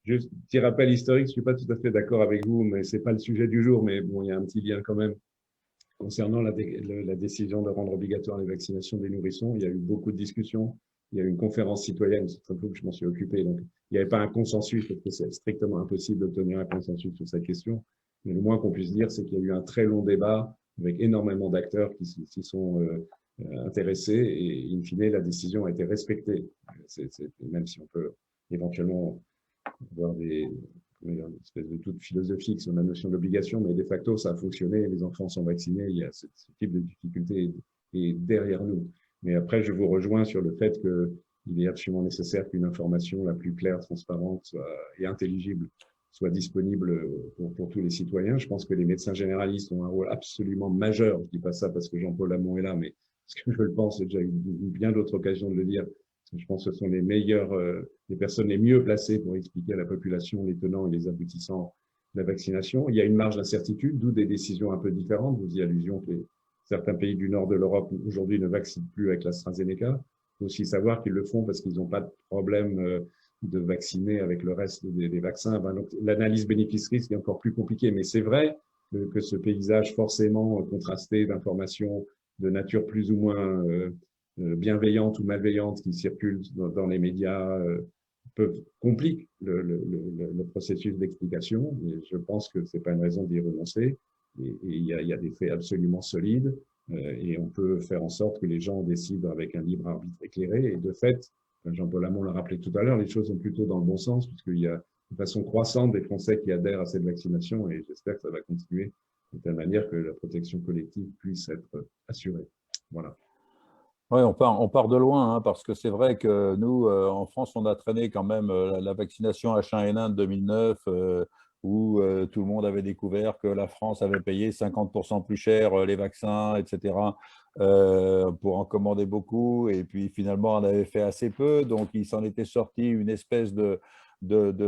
Juste petit rappel historique, je ne suis pas tout à fait d'accord avec vous, mais ce n'est pas le sujet du jour, mais bon, il y a un petit lien quand même. Concernant la décision de rendre obligatoire les vaccinations des nourrissons, il y a eu beaucoup de discussions. Il y a eu une conférence citoyenne, c'est très peu que je m'en suis occupé. Donc, il n'y avait pas un consensus, parce que c'est strictement impossible d'obtenir un consensus sur cette question. Mais le moins qu'on puisse dire, c'est qu'il y a eu un très long débat avec énormément d'acteurs qui s'y sont intéressés et, in fine, la décision a été respectée. Même si on peut éventuellement avoir une espèce de doute philosophique sur la notion d'obligation, mais de facto, ça a fonctionné, les enfants sont vaccinés, il y a ce type de difficulté est derrière nous. Mais après, je vous rejoins sur le fait qu'il est absolument nécessaire qu'une information la plus claire, transparente et intelligible soit disponible pour tous les citoyens. Je pense que les médecins généralistes ont un rôle absolument majeur. Je ne dis pas ça parce que Jean-Paul Hamon est là, mais parce que je le pense, j'ai déjà eu bien d'autres occasions de le dire. Je pense que ce sont les personnes les mieux placées pour expliquer à la population les tenants et les aboutissants de la vaccination. Il y a une marge d'incertitude, d'où des décisions un peu différentes. Vous y allusion que certains pays du nord de l'Europe aujourd'hui ne vaccinent plus avec l'AstraZeneca. Il faut aussi savoir qu'ils le font parce qu'ils n'ont pas de problème de vacciner avec le reste des vaccins. Donc, l'analyse bénéfice-risque est encore plus compliquée. Mais c'est vrai que ce paysage forcément contrasté d'informations de nature plus ou moins bienveillante ou malveillante qui circulent dans les médias compliquent le processus d'explication. Et je pense que ce n'est pas une raison d'y renoncer. Et il y a des faits absolument solides et on peut faire en sorte que les gens décident avec un libre arbitre éclairé. Et de fait, Jean-Paul Hamon l'a rappelé tout à l'heure, les choses sont plutôt dans le bon sens puisqu'il y a de façon croissante des Français qui adhèrent à cette vaccination et j'espère que ça va continuer de telle manière que la protection collective puisse être assurée. Voilà. Oui, on part de loin, hein, parce que c'est vrai que nous, en France, on a traîné quand même la vaccination H1N1 de 2009, où tout le monde avait découvert que la France avait payé 50% plus cher les vaccins, etc., pour en commander beaucoup. Et puis finalement, on avait fait assez peu. Donc, il s'en était sorti une espèce de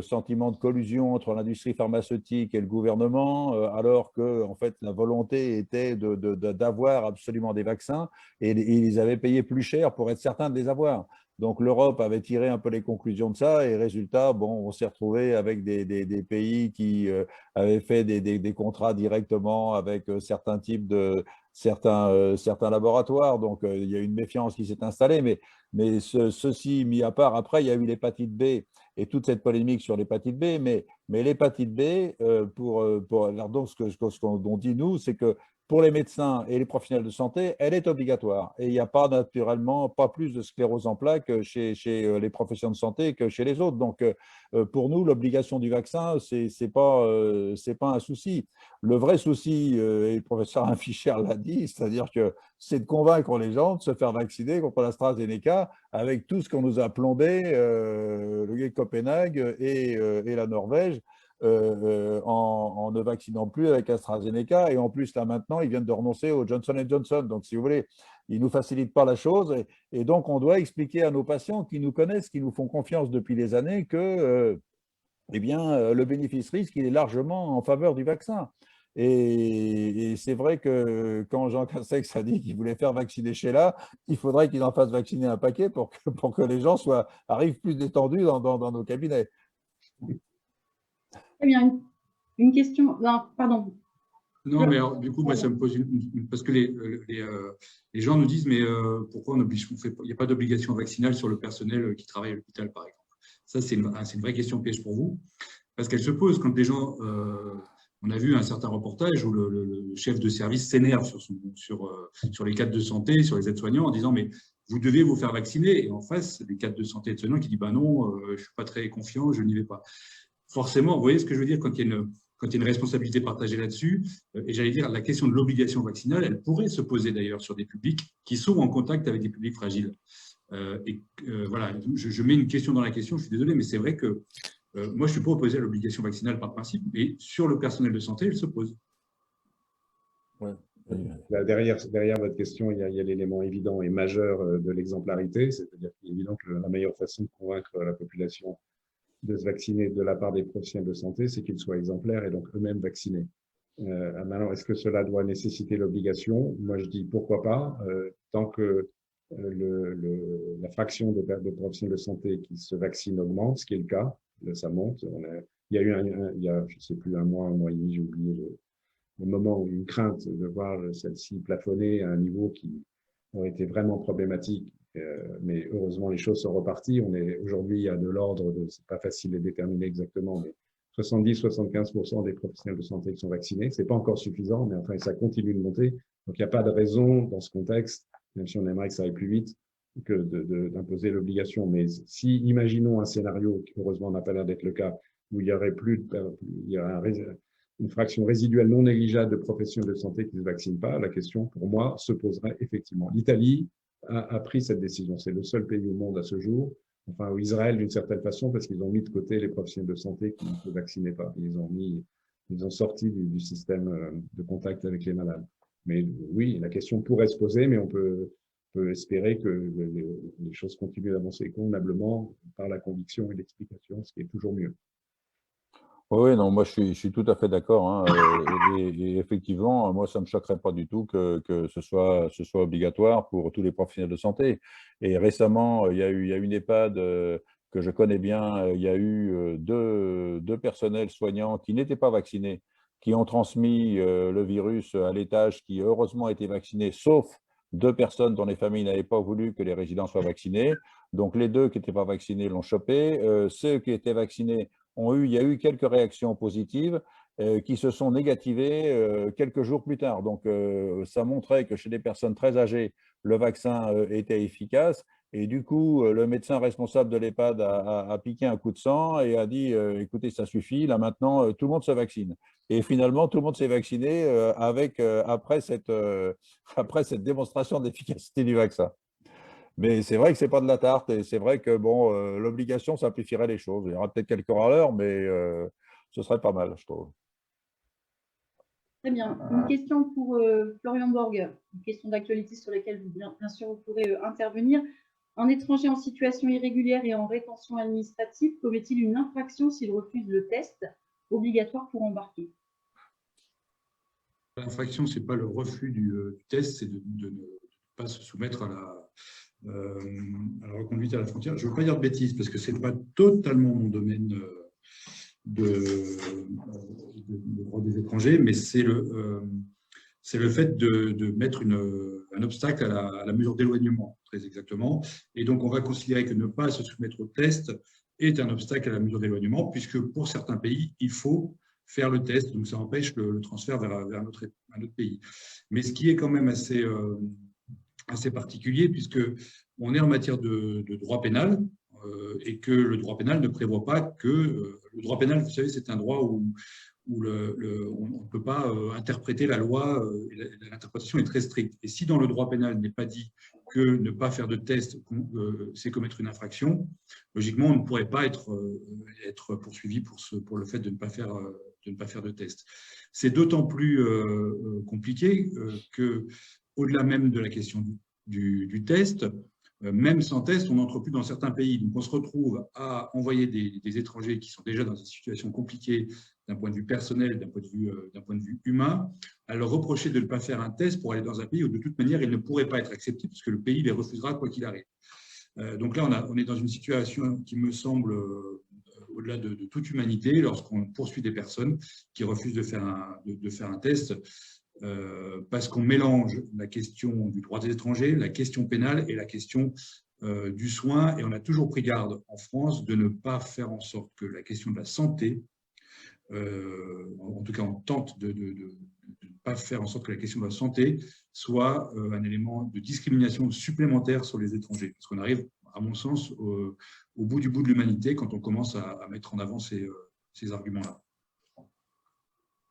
sentiment de collusion entre l'industrie pharmaceutique et le gouvernement, alors que en fait, la volonté était d'avoir absolument des vaccins et ils avaient payé plus cher pour être certains de les avoir. Donc l'Europe avait tiré un peu les conclusions de ça et résultat, bon, on s'est retrouvé avec des pays qui avaient fait des contrats directement avec certains types de certains laboratoires. Donc il y a une méfiance qui s'est installée. Mais ceci mis à part, après il y a eu l'hépatite B et toute cette polémique sur l'hépatite B. Mais l'hépatite B, alors donc ce qu'on dit nous, c'est que pour les médecins et les professionnels de santé, elle est obligatoire. Et il n'y a pas naturellement pas plus de sclérose en plaques chez les professionnels de santé que chez les autres. Donc, pour nous, l'obligation du vaccin, c'est pas un souci. Le vrai souci, et le professeur Fischer l'a dit, c'est-à-dire que c'est de convaincre les gens de se faire vacciner contre l'AstraZeneca avec tout ce qu'on nous a plombé, le Copenhague et la Norvège, en ne vaccinant plus avec AstraZeneca. Et en plus, là maintenant, ils viennent de renoncer au Johnson & Johnson. Donc, si vous voulez, ils ne nous facilitent pas la chose. Et donc, on doit expliquer à nos patients qui nous connaissent, qui nous font confiance depuis des années, que eh bien, le bénéfice-risque, il est largement en faveur du vaccin. Et c'est vrai que quand Jean Castex a dit qu'il voulait faire vacciner Sheila, il faudrait qu'il en fasse vacciner un paquet pour que les gens arrivent plus détendus dans nos cabinets. Très bien. Une question. Non, pardon. Non, mais alors, du coup, moi, ça me pose parce que les gens nous disent, mais pourquoi il n'y a pas d'obligation vaccinale sur le personnel qui travaille à l'hôpital, par exemple? Ça, c'est une vraie question piège pour vous, parce qu'elle se pose quand les gens… on a vu un certain reportage où le chef de service s'énerve sur les cadres de santé, sur les aides-soignants, en disant, mais vous devez vous faire vacciner. Et en face, les cadres de santé et aides-soignants qui disent, bah non, je ne suis pas très confiant, je n'y vais pas. Forcément, vous voyez ce que je veux dire, quand il y a une responsabilité partagée là-dessus, et j'allais dire, la question de l'obligation vaccinale, elle pourrait se poser d'ailleurs sur des publics qui sont en contact avec des publics fragiles. Voilà, je mets une question dans la question, je suis désolé, mais c'est vrai que moi, je ne suis pas opposé à l'obligation vaccinale par principe, mais sur le personnel de santé, elle se pose. Ouais. Là, derrière votre question, il y a l'élément évident et majeur de l'exemplarité, c'est-à-dire qu'il est évident que la meilleure façon de convaincre la population de se vacciner de la part des professionnels de santé, c'est qu'ils soient exemplaires et donc eux-mêmes vaccinés. Maintenant, est-ce que cela doit nécessiter l'obligation? Moi, je dis pourquoi pas, tant que la fraction de professionnels de santé qui se vaccinent augmente, ce qui est le cas, ça monte. Il y a eu je ne sais plus, un mois et demi, j'ai oublié le moment où une crainte de voir celle-ci plafonner à un niveau qui aurait été vraiment problématique. Mais heureusement, les choses sont reparties. Aujourd'hui, il y a de l'ordre de, c'est pas facile de déterminer exactement, mais 70-75% des professionnels de santé qui sont vaccinés. C'est pas encore suffisant, mais enfin, ça continue de monter. Donc, il n'y a pas de raison dans ce contexte, même si on aimerait que ça aille plus vite, que d'imposer l'obligation. Mais si, imaginons un scénario, qui heureusement n'a pas l'air d'être le cas, où il y aurait une fraction résiduelle non négligeable de professionnels de santé qui ne se vaccinent pas, la question, pour moi, se poserait effectivement. L'Italie a pris cette décision. C'est le seul pays au monde à ce jour, enfin, ou Israël d'une certaine façon, parce qu'ils ont mis de côté les professionnels de santé qui ne se vaccinaient pas. Ils ont sorti du système de contact avec les malades. Mais oui, la question pourrait se poser, mais on peut espérer que les choses continuent d'avancer convenablement par la conviction et l'explication, ce qui est toujours mieux. Oui, non, moi je suis tout à fait d'accord, hein, et effectivement, moi ça ne me choquerait pas du tout que ce soit obligatoire pour tous les professionnels de santé. Et récemment, il y a une EHPAD que je connais bien, il y a eu deux personnels soignants qui n'étaient pas vaccinés, qui ont transmis le virus à l'étage, qui heureusement étaient vaccinés, sauf deux personnes dont les familles n'avaient pas voulu que les résidents soient vaccinés. Donc les deux qui n'étaient pas vaccinés l'ont chopé. Ceux qui étaient vaccinés il y a eu quelques réactions positives qui se sont négativées quelques jours plus tard. Donc, ça montrait que chez des personnes très âgées, le vaccin était efficace. Et du coup, le médecin responsable de l'EHPAD a piqué un coup de sang et a dit écoutez, ça suffit, là maintenant, tout le monde se vaccine. Et finalement, tout le monde s'est vacciné après cette démonstration d'efficacité du vaccin. Mais c'est vrai que ce n'est pas de la tarte et c'est vrai que bon, l'obligation simplifierait les choses. Il y aura peut-être quelques râleurs, mais ce serait pas mal, je trouve. Très bien. Une question pour Florian Borg, une question d'actualité sur laquelle bien sûr vous pourrez intervenir. Un étranger en situation irrégulière et en rétention administrative commet-il une infraction s'il refuse le test obligatoire pour embarquer? L'infraction, ce n'est pas le refus du test, c'est de ne pas se soumettre à la reconduite à la frontière. Je ne veux pas dire de bêtises parce que ce n'est pas totalement mon domaine de droit des étrangers, mais c'est le fait de mettre un obstacle à la mesure d'éloignement, très exactement. Et donc, on va considérer que ne pas se soumettre au test est un obstacle à la mesure d'éloignement, puisque pour certains pays, il faut faire le test, donc ça empêche le transfert vers un autre pays. Mais ce qui est quand même assez particulier, puisqu'on est en matière de droit pénal, et que le droit pénal ne prévoit pas que… le droit pénal, vous savez, c'est un droit où on ne peut pas interpréter la loi, l'interprétation est très stricte. Et si dans le droit pénal n'est pas dit que ne pas faire de test, c'est commettre une infraction, logiquement, on ne pourrait pas être poursuivi pour le fait de ne pas faire de test. C'est d'autant plus compliqué qu'au-delà même de la question du test, même sans test, on n'entre plus dans certains pays. Donc, on se retrouve à envoyer des étrangers qui sont déjà dans une situation compliquée d'un point de vue personnel, d'un point de vue humain, à leur reprocher de ne pas faire un test pour aller dans un pays où, de toute manière, ils ne pourraient pas être acceptés puisque le pays les refusera quoi qu'il arrive. Donc là, on est dans une situation qui me semble au-delà de toute humanité lorsqu'on poursuit des personnes qui refusent de faire un test. Parce qu'on mélange la question du droit des étrangers, la question pénale et la question du soin. Et on a toujours pris garde en France de ne pas faire en sorte que la question de la santé, en tout cas on tente de ne pas faire en sorte que la question de la santé soit un élément de discrimination supplémentaire sur les étrangers. Parce qu'on arrive, à mon sens, au bout de l'humanité quand on commence à mettre en avant ces arguments-là.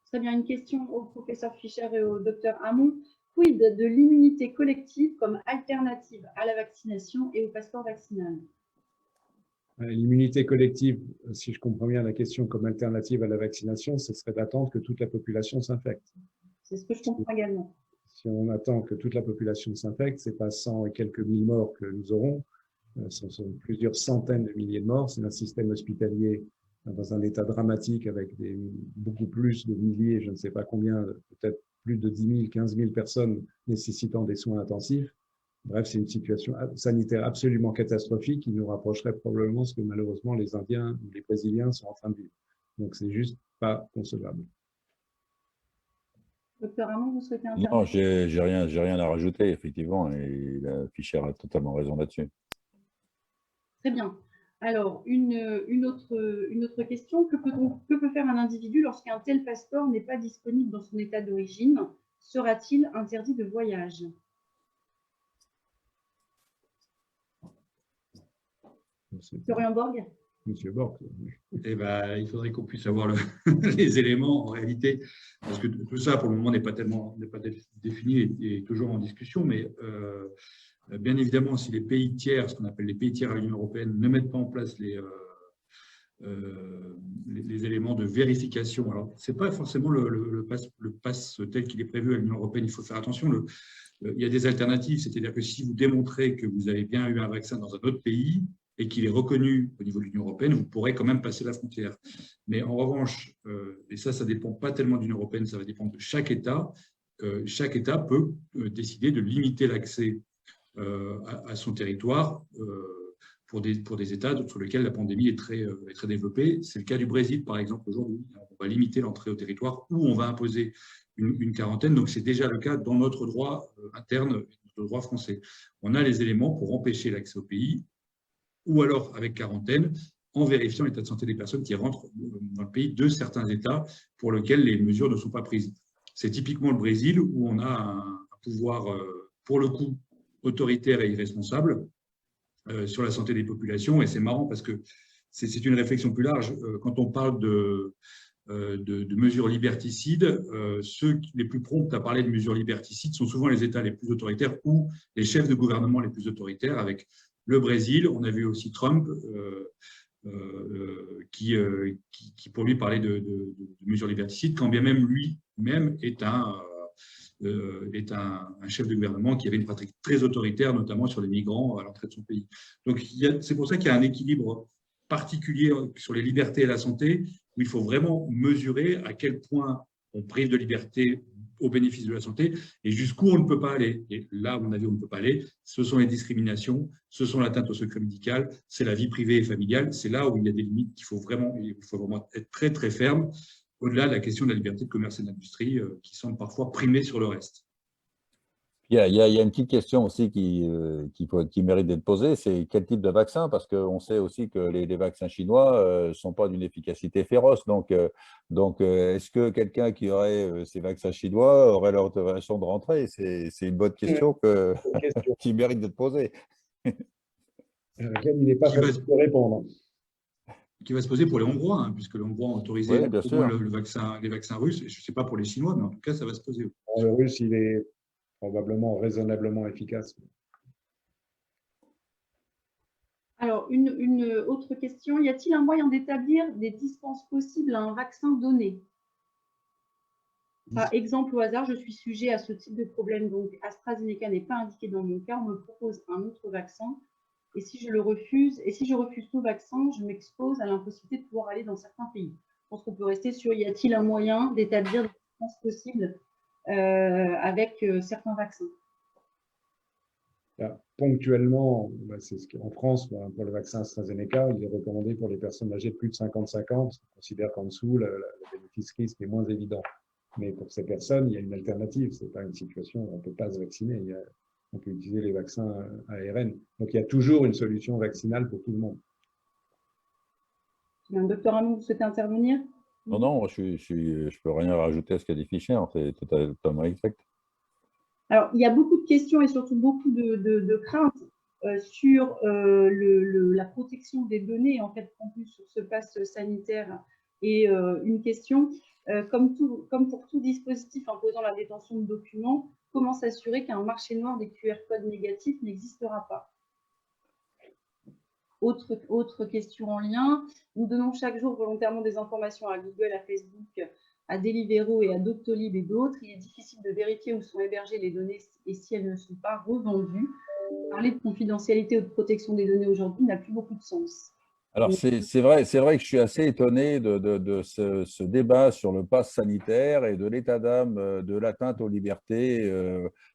Très bien, une question au professeur Fischer et au docteur Hamon. Quid de l'immunité collective comme alternative à la vaccination et au passeport vaccinal? L'immunité collective, si je comprends bien la question, comme alternative à la vaccination, ce serait d'attendre que toute la population s'infecte. C'est ce que je comprends également. Si on attend que toute la population s'infecte, ce n'est pas 100 et quelques mille morts que nous aurons, ce sont plusieurs centaines de milliers de morts. C'est un système hospitalier dans un état dramatique avec beaucoup plus de milliers, je ne sais pas combien, peut-être plus de 10 000, 15 000 personnes nécessitant des soins intensifs. Bref, c'est une situation sanitaire absolument catastrophique qui nous rapprocherait probablement ce que malheureusement les Indiens ou les Brésiliens sont en train de vivre. Donc, c'est juste pas concevable. Docteur Hamon, vous souhaitez intervenir? Non, j'ai rien à rajouter, effectivement, et Fischer a totalement raison là-dessus. Très bien. Alors, une autre question. Que peut faire un individu lorsqu'un tel passeport n'est pas disponible dans son état d'origine? Sera-t-il interdit de voyage? Florian Borg. Monsieur Borg. Eh ben, il faudrait qu'on puisse avoir les éléments en réalité, parce que tout ça pour le moment n'est pas défini et toujours en discussion, mais bien évidemment, si les pays tiers, ce qu'on appelle les pays tiers à l'Union européenne, ne mettent pas en place les éléments de vérification, alors ce n'est pas forcément le pass tel qu'il est prévu à l'Union européenne, il faut faire attention. Il y a des alternatives, c'est-à-dire que si vous démontrez que vous avez bien eu un vaccin dans un autre pays et qu'il est reconnu au niveau de l'Union européenne, vous pourrez quand même passer la frontière. Mais en revanche, et ça ne dépend pas tellement de l'Union européenne, ça va dépendre de chaque État. Chaque État peut décider de limiter l'accès à son territoire pour des États sur lesquels la pandémie est très développée. C'est le cas du Brésil, par exemple, aujourd'hui. On va limiter l'entrée au territoire ou on va imposer une quarantaine. Donc, c'est déjà le cas dans notre droit interne, notre droit français. On a les éléments pour empêcher l'accès au pays ou alors avec quarantaine, en vérifiant l'état de santé des personnes qui rentrent dans le pays de certains États pour lesquels les mesures ne sont pas prises. C'est typiquement le Brésil où on a un pouvoir, pour le coup, autoritaire et irresponsable sur la santé des populations. Et c'est marrant parce que c'est une réflexion plus large. Quand on parle de mesures liberticides, ceux les plus prompts à parler de mesures liberticides sont souvent les États les plus autoritaires ou les chefs de gouvernement les plus autoritaires. Avec le Brésil, on a vu aussi Trump qui pour lui parlait de mesures liberticides, quand bien même lui-même est un chef de gouvernement qui avait une pratique très autoritaire, notamment sur les migrants à l'entrée de son pays. Donc, c'est pour ça qu'il y a un équilibre particulier sur les libertés et la santé, où il faut vraiment mesurer à quel point on prive de liberté au bénéfice de la santé et jusqu'où on ne peut pas aller. Et là, à mon avis, on ne peut pas aller. Ce sont les discriminations, ce sont l'atteinte au secret médical, c'est la vie privée et familiale. C'est là où il y a des limites il faut vraiment être très, très ferme, au-delà de la question de la liberté de commerce et d'industrie qui semble parfois primer sur le reste. Il y a une petite question aussi qui mérite d'être posée, c'est quel type de vaccin? Parce qu'on sait aussi que les vaccins chinois ne sont pas d'une efficacité féroce. Donc est-ce que quelqu'un qui aurait ces vaccins chinois aurait l'autorisation de rentrer? C'est une bonne question qui mérite d'être posée. À laquelle il n'est pas facile de répondre. Qui va se poser pour les Hongrois, hein, puisque les Hongrois ont autorisé Oui, au moins les vaccins russes. Je ne sais pas pour les Chinois, mais en tout cas, ça va se poser. Le russe, il est probablement raisonnablement efficace. Alors, une autre question. Y a-t-il un moyen d'établir des distances possibles à un vaccin donné? Par exemple, au hasard, je suis sujet à ce type de problème. Donc, AstraZeneca n'est pas indiqué dans mon cas. On me propose un autre vaccin. Et si je le refuse, tout vaccin, je m'expose à l'impossibilité de pouvoir aller dans certains pays. Je pense qu'on peut rester sur y a-t-il un moyen d'établir des distances possibles avec certains vaccins? Ponctuellement, c'est ce qu'en France, pour le vaccin AstraZeneca, il est recommandé pour les personnes âgées de plus de 55 ans, parce qu'on considère qu'en dessous, le bénéfice-risque est moins évident. Mais pour ces personnes, il y a une alternative. Ce n'est pas une situation où on ne peut pas se vacciner. On peut utiliser les vaccins ARN. Donc, il y a toujours une solution vaccinale pour tout le monde. Docteur Hamon, vous souhaitez intervenir? Non, je ne peux rien rajouter à ce qu'a dit Fischer. C'est totalement exact. Alors, il y a beaucoup de questions et surtout beaucoup de craintes sur la protection des données, en fait, en plus sur ce pass sanitaire. Et une question, comme pour tout dispositif imposant la détention de documents, comment s'assurer qu'un marché noir des QR codes négatifs n'existera pas? Autre question en lien, nous donnons chaque jour volontairement des informations à Google, à Facebook, à Deliveroo et à Doctolib et d'autres. Il est difficile de vérifier où sont hébergées les données et si elles ne sont pas revendues. Parler de confidentialité ou de protection des données aujourd'hui n'a plus beaucoup de sens. Alors, c'est vrai que je suis assez étonné de ce débat sur le pass sanitaire et de l'état d'âme de l'atteinte aux libertés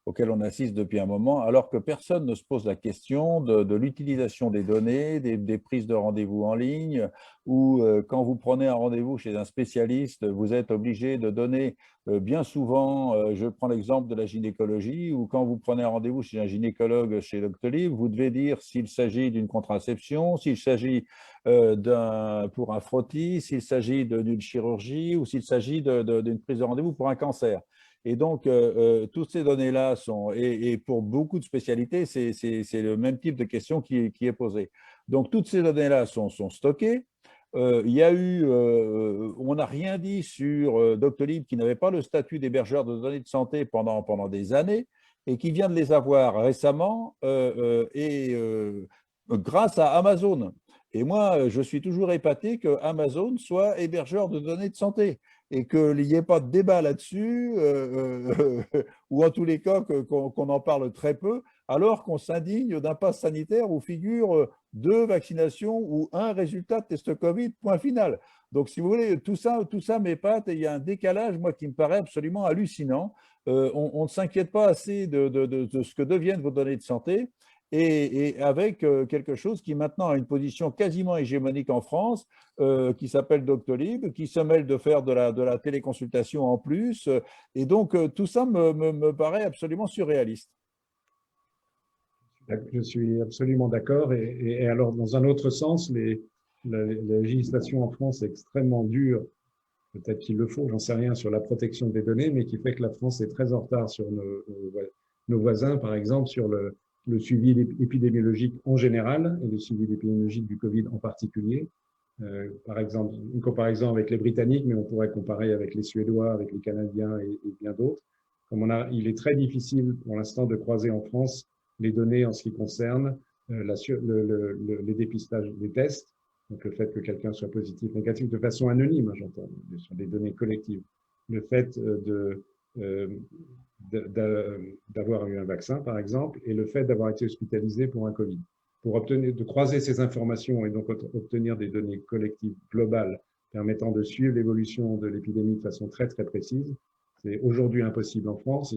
auquel on assiste depuis un moment, alors que personne ne se pose la question de l'utilisation des données, des prises de rendez-vous en ligne, ou quand vous prenez un rendez-vous chez un spécialiste, vous êtes obligé de donner bien souvent, je prends l'exemple de la gynécologie, où quand vous prenez un rendez-vous chez un gynécologue chez Doctolib, vous devez dire s'il s'agit d'une contraception, s'il s'agit pour un frottis, s'il s'agit d'une chirurgie ou s'il s'agit d'une prise de rendez-vous pour un cancer. Et donc, toutes ces données-là sont, et pour beaucoup de spécialités, c'est le même type de question qui est posée. Donc, toutes ces données-là sont stockées. Il y a eu, on n'a rien dit sur Doctolib qui n'avait pas le statut d'hébergeur de données de santé pendant des années et qui vient de les avoir récemment grâce à Amazon. Et moi, je suis toujours épaté que Amazon soit hébergeur de données de santé et qu'il n'y ait pas de débat là-dessus, ou en tous les cas qu'on en parle très peu, alors qu'on s'indigne d'un pass sanitaire où figure 2 vaccinations ou 1 résultat de test Covid, point final. Donc, si vous voulez, tout ça m'épate et il y a un décalage, moi, qui me paraît absolument hallucinant. On ne s'inquiète pas assez de ce que deviennent vos données de santé. Et avec quelque chose qui maintenant a une position quasiment hégémonique en France, qui s'appelle Doctolib, qui se mêle de faire de la téléconsultation en plus. Et donc, tout ça me paraît absolument surréaliste. Je suis absolument d'accord. Et alors, dans un autre sens, la législation en France est extrêmement dure. Peut-être qu'il le faut, j'en sais rien, sur la protection des données, mais qui fait que la France est très en retard sur nos voisins, par exemple, sur le suivi épidémiologique en général et le suivi épidémiologique du Covid en particulier. Par exemple, une comparaison avec les Britanniques, mais on pourrait comparer avec les Suédois, avec les Canadiens et bien d'autres. Il est très difficile pour l'instant de croiser en France les données en ce qui concerne les dépistages des tests, donc le fait que quelqu'un soit positif, négatif, de façon anonyme, j'entends, sur des données collectives. Le fait d'avoir eu un vaccin, par exemple, et le fait d'avoir été hospitalisé pour un Covid. De croiser ces informations et donc obtenir des données collectives globales permettant de suivre l'évolution de l'épidémie de façon très, très précise, C'est aujourd'hui impossible en France.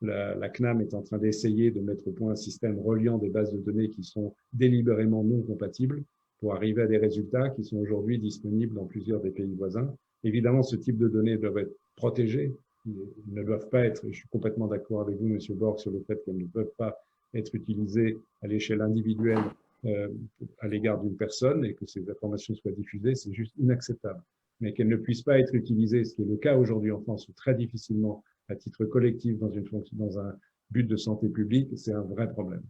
La CNAM est en train d'essayer de mettre au point un système reliant des bases de données qui sont délibérément non compatibles pour arriver à des résultats qui sont aujourd'hui disponibles dans plusieurs des pays voisins. Évidemment, ce type de données doivent être protégées. Ils ne doivent pas être, je suis complètement d'accord avec vous, Monsieur Borg, sur le fait qu'elles ne peuvent pas être utilisées à l'échelle individuelle à l'égard d'une personne et que ces informations soient diffusées, c'est juste inacceptable. Mais qu'elles ne puissent pas être utilisées, ce qui est le cas aujourd'hui en France, ou très difficilement à titre collectif dans un but de santé publique, c'est un vrai problème.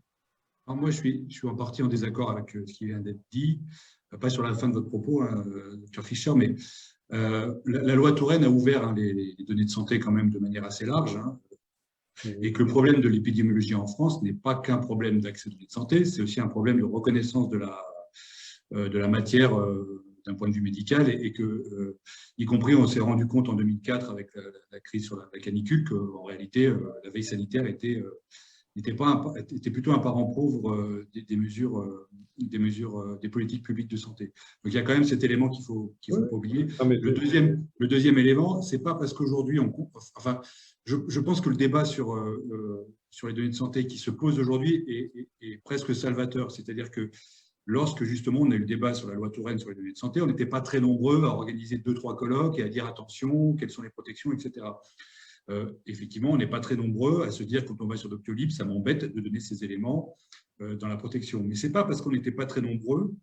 Alors moi, je suis en partie en désaccord avec ce qui vient d'être dit, pas sur la fin de votre propos, Dr Fischer, mais la loi Touraine a ouvert les données de santé quand même de manière assez large, et que le problème de l'épidémiologie en France n'est pas qu'un problème d'accès aux données de santé, c'est aussi un problème de reconnaissance de la matière d'un point de vue médical, et que, y compris, on s'est rendu compte en 2004 avec la crise sur la canicule qu'en réalité, la veille sanitaire était plutôt un parent pauvre des politiques publiques de santé. Donc il y a quand même cet élément qu'il faut pas oublier. Le deuxième élément, c'est pas parce qu'aujourd'hui je pense que le débat sur les données de santé qui se pose aujourd'hui est presque salvateur. C'est-à-dire que lorsque justement on a eu le débat sur la loi Touraine sur les données de santé, on n'était pas très nombreux à organiser 2-3 colloques et à dire attention, quelles sont les protections, etc. Effectivement, on n'est pas très nombreux à se dire quand on va sur Doctolib, ça m'embête de donner ces éléments dans la protection. Mais ce n'est pas parce qu'on n'était pas très nombreux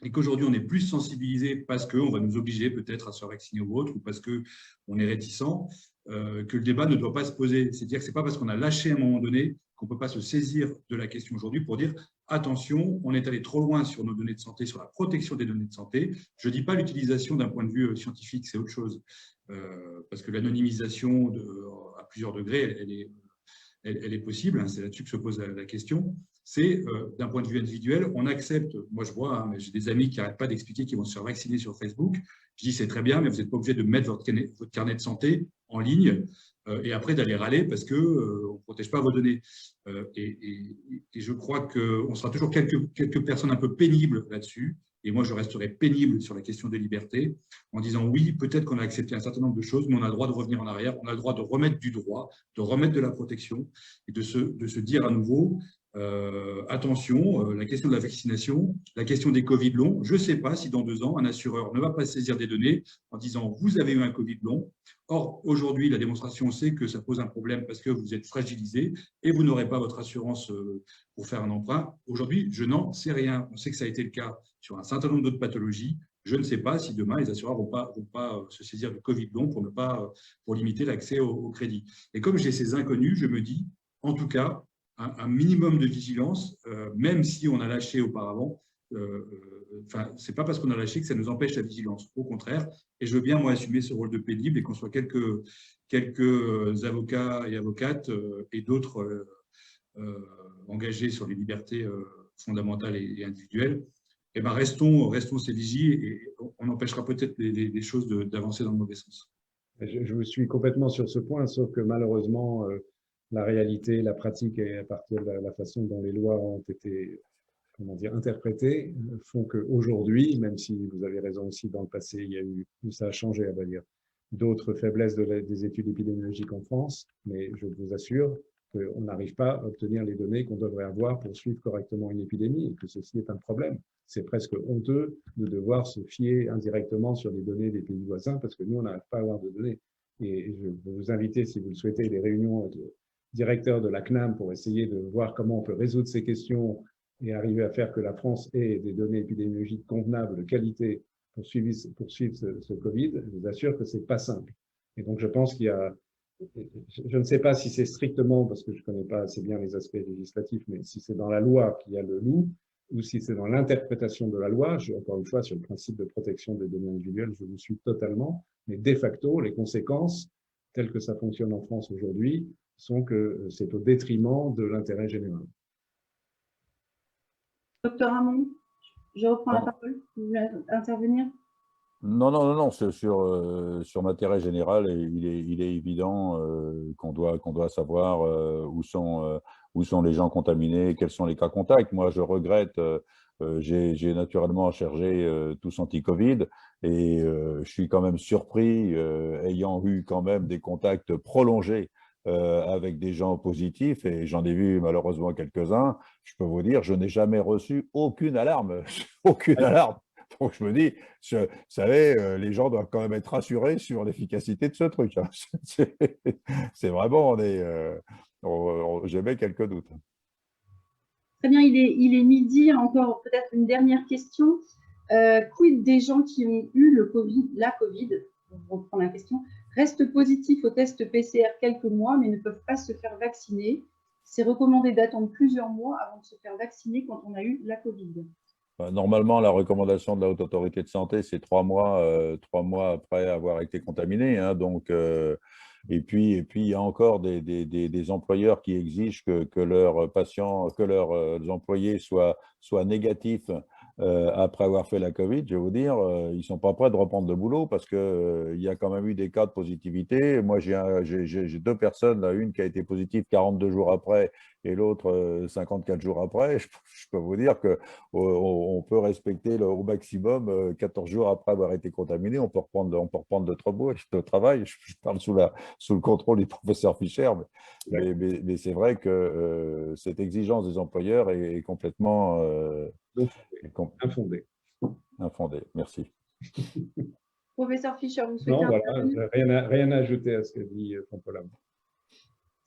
et qu'aujourd'hui on est plus sensibilisé parce qu'on va nous obliger peut-être à se faire vacciner ou autre, ou parce qu'on est réticent, que le débat ne doit pas se poser. C'est-à-dire que ce n'est pas parce qu'on a lâché à un moment donné qu'on ne peut pas se saisir de la question aujourd'hui pour dire attention, on est allé trop loin sur nos données de santé, sur la protection des données de santé. Je ne dis pas l'utilisation d'un point de vue scientifique, c'est autre chose. Parce que l'anonymisation à plusieurs degrés, elle est possible, c'est là-dessus que se pose la question. C'est d'un point de vue individuel, on accepte, moi je vois, mais j'ai des amis qui n'arrêtent pas d'expliquer qu'ils vont se faire vacciner sur Facebook. Je dis c'est très bien, mais vous n'êtes pas obligé de mettre votre carnet de santé en ligne et après d'aller râler parce qu'on ne protège pas vos données. Et je crois qu'on sera toujours quelques personnes un peu pénibles là-dessus. Et moi, je resterai pénible sur la question des libertés en disant oui, peut-être qu'on a accepté un certain nombre de choses, mais on a le droit de revenir en arrière, on a le droit de remettre du droit, de remettre de la protection et de se dire à nouveau attention, la question de la vaccination, la question des Covid longs, je ne sais pas si dans 2 ans, un assureur ne va pas saisir des données en disant vous avez eu un Covid long. Or, aujourd'hui, la démonstration sait que ça pose un problème parce que vous êtes fragilisé et vous n'aurez pas votre assurance pour faire un emprunt. Aujourd'hui, je n'en sais rien. On sait que ça a été le cas sur un certain nombre d'autres pathologies. Je ne sais pas si demain, les assureurs ne vont pas se saisir du Covid long pour limiter l'accès au crédit. Et comme j'ai ces inconnus, je me dis, en tout cas, un minimum de vigilance, même si on a lâché auparavant. Ce n'est pas parce qu'on a lâché que ça nous empêche la vigilance. Au contraire, et je veux bien, moi, assumer ce rôle de pénible et qu'on soit quelques avocats et avocates et d'autres engagés sur les libertés fondamentales et individuelles. Eh ben, restons ces vigies et on empêchera peut-être des choses d'avancer dans le mauvais sens. Je vous suis complètement sur ce point, sauf que malheureusement, la réalité, la pratique et à partir de la façon dont les lois ont été interprétées font qu'aujourd'hui, même si vous avez raison aussi, dans le passé, ça a changé, à vrai dire, d'autres faiblesses des études épidémiologiques en France, mais je vous assure qu'on n'arrive pas à obtenir les données qu'on devrait avoir pour suivre correctement une épidémie et que ceci est un problème. C'est presque honteux de devoir se fier indirectement sur les données des pays voisins parce que nous, on n'arrive pas à avoir de données. Et je veux vous inviter, si vous le souhaitez, des réunions de directeurs de la CNAM pour essayer de voir comment on peut résoudre ces questions et arriver à faire que la France ait des données épidémiologiques convenables, de qualité, pour suivre ce Covid. Je vous assure que ce n'est pas simple. Et donc, je pense qu'il y a… Je ne sais pas si c'est strictement, parce que je ne connais pas assez bien les aspects législatifs, mais si c'est dans la loi qu'il y a le loup, ou si c'est dans l'interprétation de la loi. Encore une fois, sur le principe de protection des données individuelles, je vous suis totalement. Mais de facto, les conséquences, telles que ça fonctionne en France aujourd'hui, sont que c'est au détriment de l'intérêt général. Docteur Hamon, je reprends la parole. Vous voulez intervenir? Non, sur l'intérêt général, il est évident qu'on doit savoir où sont les gens contaminés, quels sont les cas contacts. Moi, je regrette, j'ai naturellement chargé tous anti-Covid et je suis quand même surpris, ayant eu quand même des contacts prolongés avec des gens positifs, et j'en ai vu malheureusement quelques-uns. Je peux vous dire, je n'ai jamais reçu aucune alarme, aucune alarme. Donc je me dis, vous savez, les gens doivent quand même être rassurés sur l'efficacité de ce truc, hein. C'est vraiment, j'avais quelques doutes. Très bien, il est midi. Encore peut-être une dernière question. Quid des gens qui ont eu la Covid, pour reprendre la question, restent positifs au test PCR quelques mois, mais ne peuvent pas se faire vacciner? C'est recommandé d'attendre plusieurs mois avant de se faire vacciner quand on a eu la Covid. Normalement, la recommandation de la Haute Autorité de Santé, c'est 3 mois après avoir été contaminé, hein, donc, et puis, il y a encore des employeurs qui exigent que leurs patients, que leurs employés soient négatifs après avoir fait la Covid. Je vais vous dire, ils ne sont pas prêts de reprendre le boulot parce qu'il y a quand même eu des cas de positivité. Moi, j'ai 2 personnes, là, une qui a été positive 42 jours après et l'autre 54 jours après. Je peux vous dire qu'on peut respecter au maximum 14 jours après avoir été contaminé. On peut reprendre de travail. Je parle sous le contrôle du professeur Fischer, mais c'est vrai que cette exigence des employeurs est complètement infondée. Infondée. Merci. Professeur Fischer, vous souhaitez Non, voilà, intervenir? rien à ajouter à ce que dit François Lam.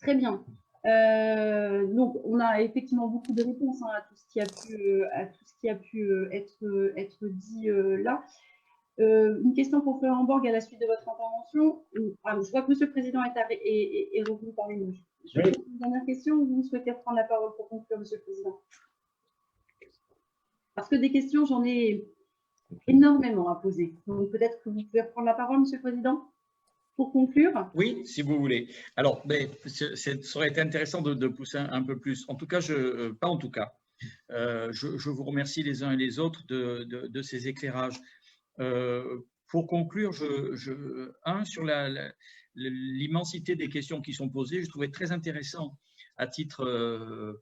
Très bien. Donc, on a effectivement beaucoup de réponses à tout ce qui a pu être dit là. Une question pour Florent Borg à la suite de votre intervention. Je vois que Monsieur le Président est revenu parmi nous. Je vais poser une dernière question ou vous souhaitez reprendre la parole pour conclure, Monsieur le Président? Parce que des questions, j'en ai énormément à poser. Donc, peut-être que vous pouvez reprendre la parole, Monsieur le Président, pour conclure. Oui, si vous voulez. Alors, ça aurait été intéressant de pousser un peu plus. En tout cas, je vous remercie les uns et les autres de ces éclairages. Pour conclure, sur l'immensité des questions qui sont posées, je trouvais très intéressant à titre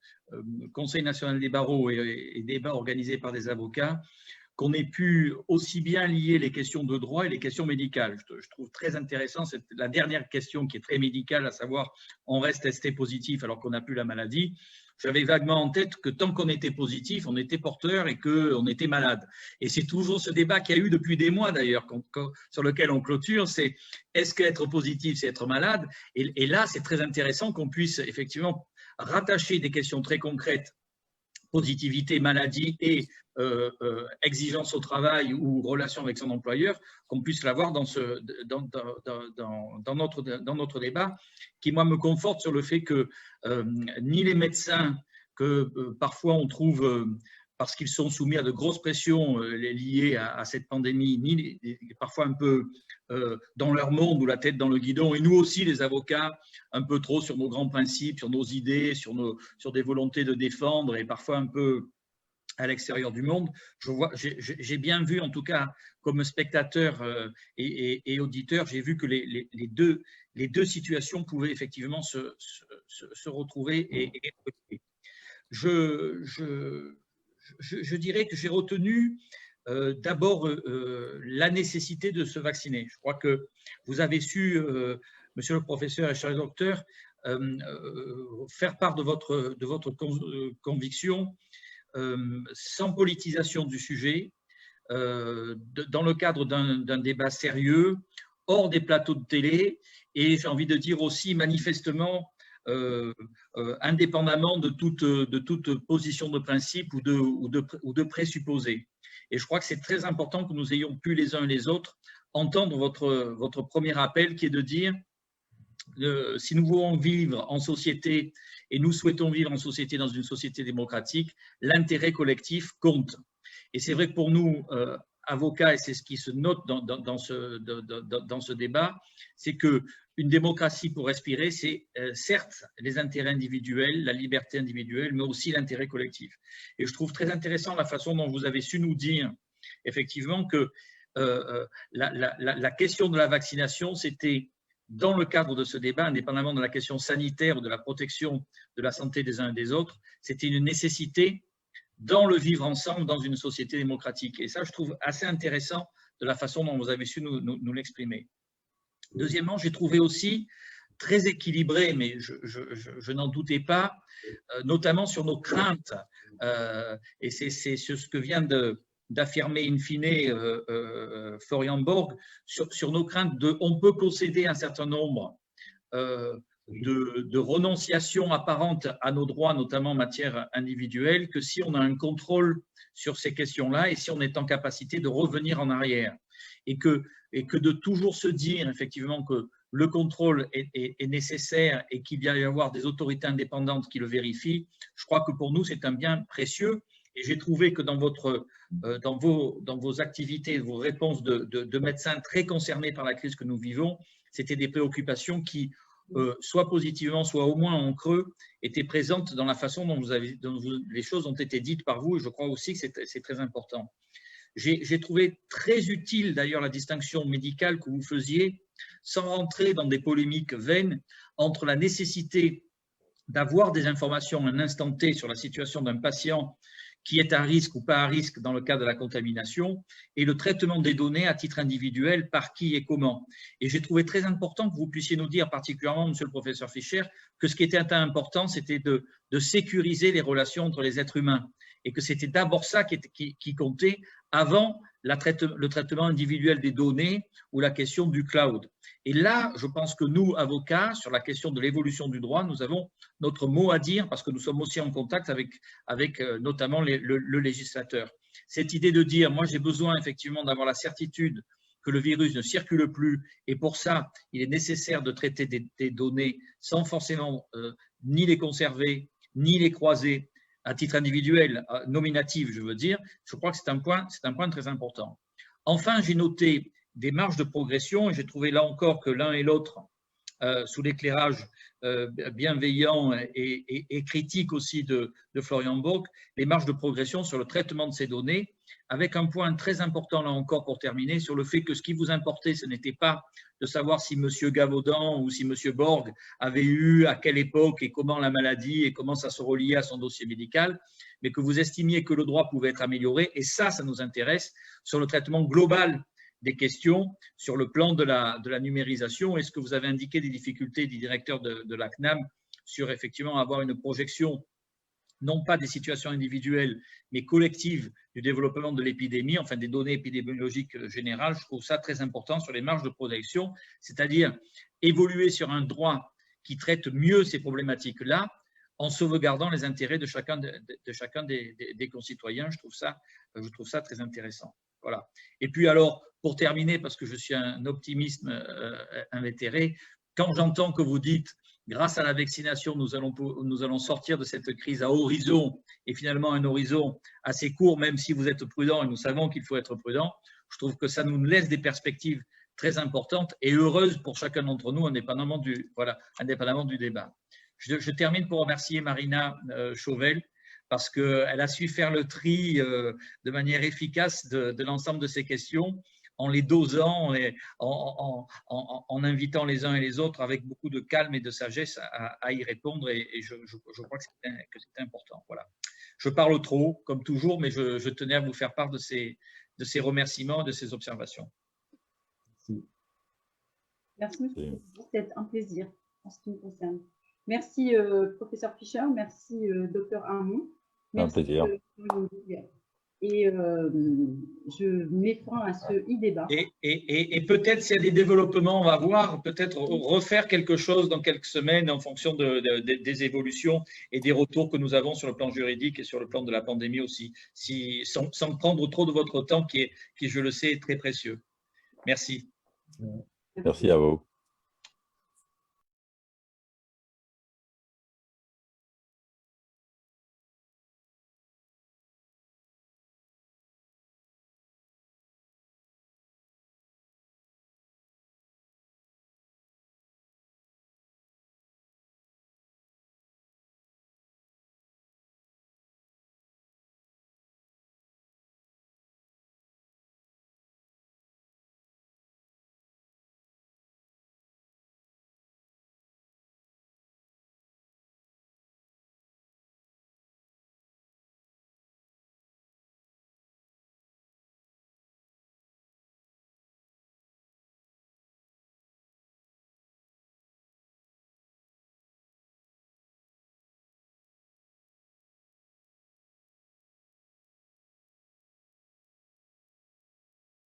Conseil national des barreaux et débat organisé par des avocats, qu'on ait pu aussi bien lier les questions de droit et les questions médicales. Je trouve très intéressant la dernière question qui est très médicale, à savoir on reste testé positif alors qu'on n'a plus la maladie. J'avais vaguement en tête que tant qu'on était positif, on était porteur et qu'on était malade. Et c'est toujours ce débat qu'il y a eu depuis des mois d'ailleurs, sur lequel on clôture, c'est est-ce qu'être positif, c'est être malade? Et là, c'est très intéressant qu'on puisse effectivement rattacher des questions très concrètes, positivité, maladie et exigence au travail ou relation avec son employeur, qu'on puisse l'avoir dans notre débat, qui, moi, me conforte sur le fait que ni les médecins que parfois on trouve, parce qu'ils sont soumis à de grosses pressions liées à cette pandémie, ni parfois un peu dans leur monde ou la tête dans le guidon, et nous aussi, les avocats, un peu trop sur nos grands principes, sur nos idées, sur des volontés de défendre, et parfois un peu à l'extérieur du monde. J'ai bien vu, en tout cas, comme spectateur et auditeur, j'ai vu que les deux situations pouvaient effectivement se retrouver et je dirais que j'ai retenu d'abord la nécessité de se vacciner. Je crois que vous avez su, monsieur le professeur et cher docteur, faire part de votre conviction sans politisation du sujet, dans le cadre d'un débat sérieux, hors des plateaux de télé, et j'ai envie de dire aussi manifestement indépendamment de toute position de principe ou de présupposé. Et je crois que c'est très important que nous ayons pu les uns et les autres entendre votre premier appel, qui est de dire si nous voulons vivre en société, et nous souhaitons vivre en société, dans une société démocratique, l'intérêt collectif compte. Et c'est vrai que pour nous, avocats, et c'est ce qui se note dans ce débat, c'est qu'une démocratie, pour respirer, c'est certes les intérêts individuels, la liberté individuelle, mais aussi l'intérêt collectif. Et je trouve très intéressant la façon dont vous avez su nous dire effectivement que la question de la vaccination, c'était dans le cadre de ce débat, indépendamment de la question sanitaire ou de la protection de la santé des uns et des autres, c'était une nécessité dans le vivre ensemble dans une société démocratique. Et ça, je trouve assez intéressant de la façon dont vous avez su nous l'exprimer. Deuxièmement, j'ai trouvé aussi très équilibré, mais je n'en doutais pas, notamment sur nos craintes. Et c'est ce que vient d'affirmer in fine Florian Borg, sur nos craintes on peut concéder un certain nombre de renonciations apparentes à nos droits, notamment en matière individuelle, que si on a un contrôle sur ces questions-là et si on est en capacité de revenir en arrière. Et que de toujours se dire effectivement que le contrôle est nécessaire et qu'il va y avoir des autorités indépendantes qui le vérifient, je crois que pour nous, c'est un bien précieux. Et j'ai trouvé que dans vos activités, vos réponses de médecins très concernés par la crise que nous vivons, c'était des préoccupations qui, soit positivement, soit au moins en creux, étaient présentes dans la façon dont les choses ont été dites par vous. Et je crois aussi que c'est très important. J'ai trouvé très utile d'ailleurs la distinction médicale que vous faisiez, sans rentrer dans des polémiques vaines, entre la nécessité d'avoir des informations à un instant T sur la situation d'un patient qui est à risque ou pas à risque dans le cas de la contamination, et le traitement des données à titre individuel, par qui et comment. Et j'ai trouvé très important que vous puissiez nous dire, particulièrement, monsieur le professeur Fischer, que ce qui était important, c'était de sécuriser les relations entre les êtres humains, et que c'était d'abord ça qui comptait avant le traitement individuel des données ou la question du cloud. Et là, je pense que nous, avocats, sur la question de l'évolution du droit, nous avons notre mot à dire parce que nous sommes aussi en contact avec notamment le législateur. Cette idée de dire, moi j'ai besoin effectivement d'avoir la certitude que le virus ne circule plus et pour ça, il est nécessaire de traiter des données sans forcément ni les conserver, ni les croiser, à titre individuel, nominatif, je veux dire, je crois que c'est un point très important. Enfin, j'ai noté des marges de progression et j'ai trouvé là encore que l'un et l'autre, sous l'éclairage bienveillant et critique aussi de Florian Borg, les marges de progression sur le traitement de ces données, avec un point très important là encore pour terminer, sur le fait que ce qui vous importait, ce n'était pas de savoir si M. Gavaudan ou si M. Borg avait eu, à quelle époque et comment la maladie et comment ça se reliait à son dossier médical, mais que vous estimiez que le droit pouvait être amélioré, et ça nous intéresse, sur le traitement global des questions, sur le plan de la numérisation. Est-ce que vous avez indiqué des difficultés du directeur de la CNAM sur effectivement avoir une projection, non pas des situations individuelles, mais collectives du développement de l'épidémie, enfin des données épidémiologiques générales? Je trouve ça très important sur les marges de protection, c'est-à-dire évoluer sur un droit qui traite mieux ces problématiques-là, en sauvegardant les intérêts de chacun des concitoyens. Je trouve ça très intéressant. Voilà. Et puis alors, pour terminer, parce que je suis un optimiste invétéré, quand j'entends que vous dites grâce à la vaccination, nous allons sortir de cette crise à horizon, et finalement un horizon assez court, même si vous êtes prudent, et nous savons qu'il faut être prudent, je trouve que ça nous laisse des perspectives très importantes et heureuses pour chacun d'entre nous, indépendamment du débat. Je termine pour remercier Marina Chauvel, parce qu'elle a su faire le tri de manière efficace de l'ensemble de ces questions, en les dosant, en invitant les uns et les autres avec beaucoup de calme et de sagesse à y répondre, et je crois que c'est important. Voilà. Je parle trop, comme toujours, mais je tenais à vous faire part de ces remerciements et de ces observations. Merci, monsieur. C'est un plaisir en ce qui me concerne. Merci, professeur Fischer. Merci, docteur Hamon. Merci, un plaisir. Et je mets fin à ce e-débat. Et peut-être s'il y a des développements, on va voir, peut-être refaire quelque chose dans quelques semaines en fonction des évolutions et des retours que nous avons sur le plan juridique et sur le plan de la pandémie aussi, sans prendre trop de votre temps qui, je le sais, est très précieux. Merci. Merci à vous.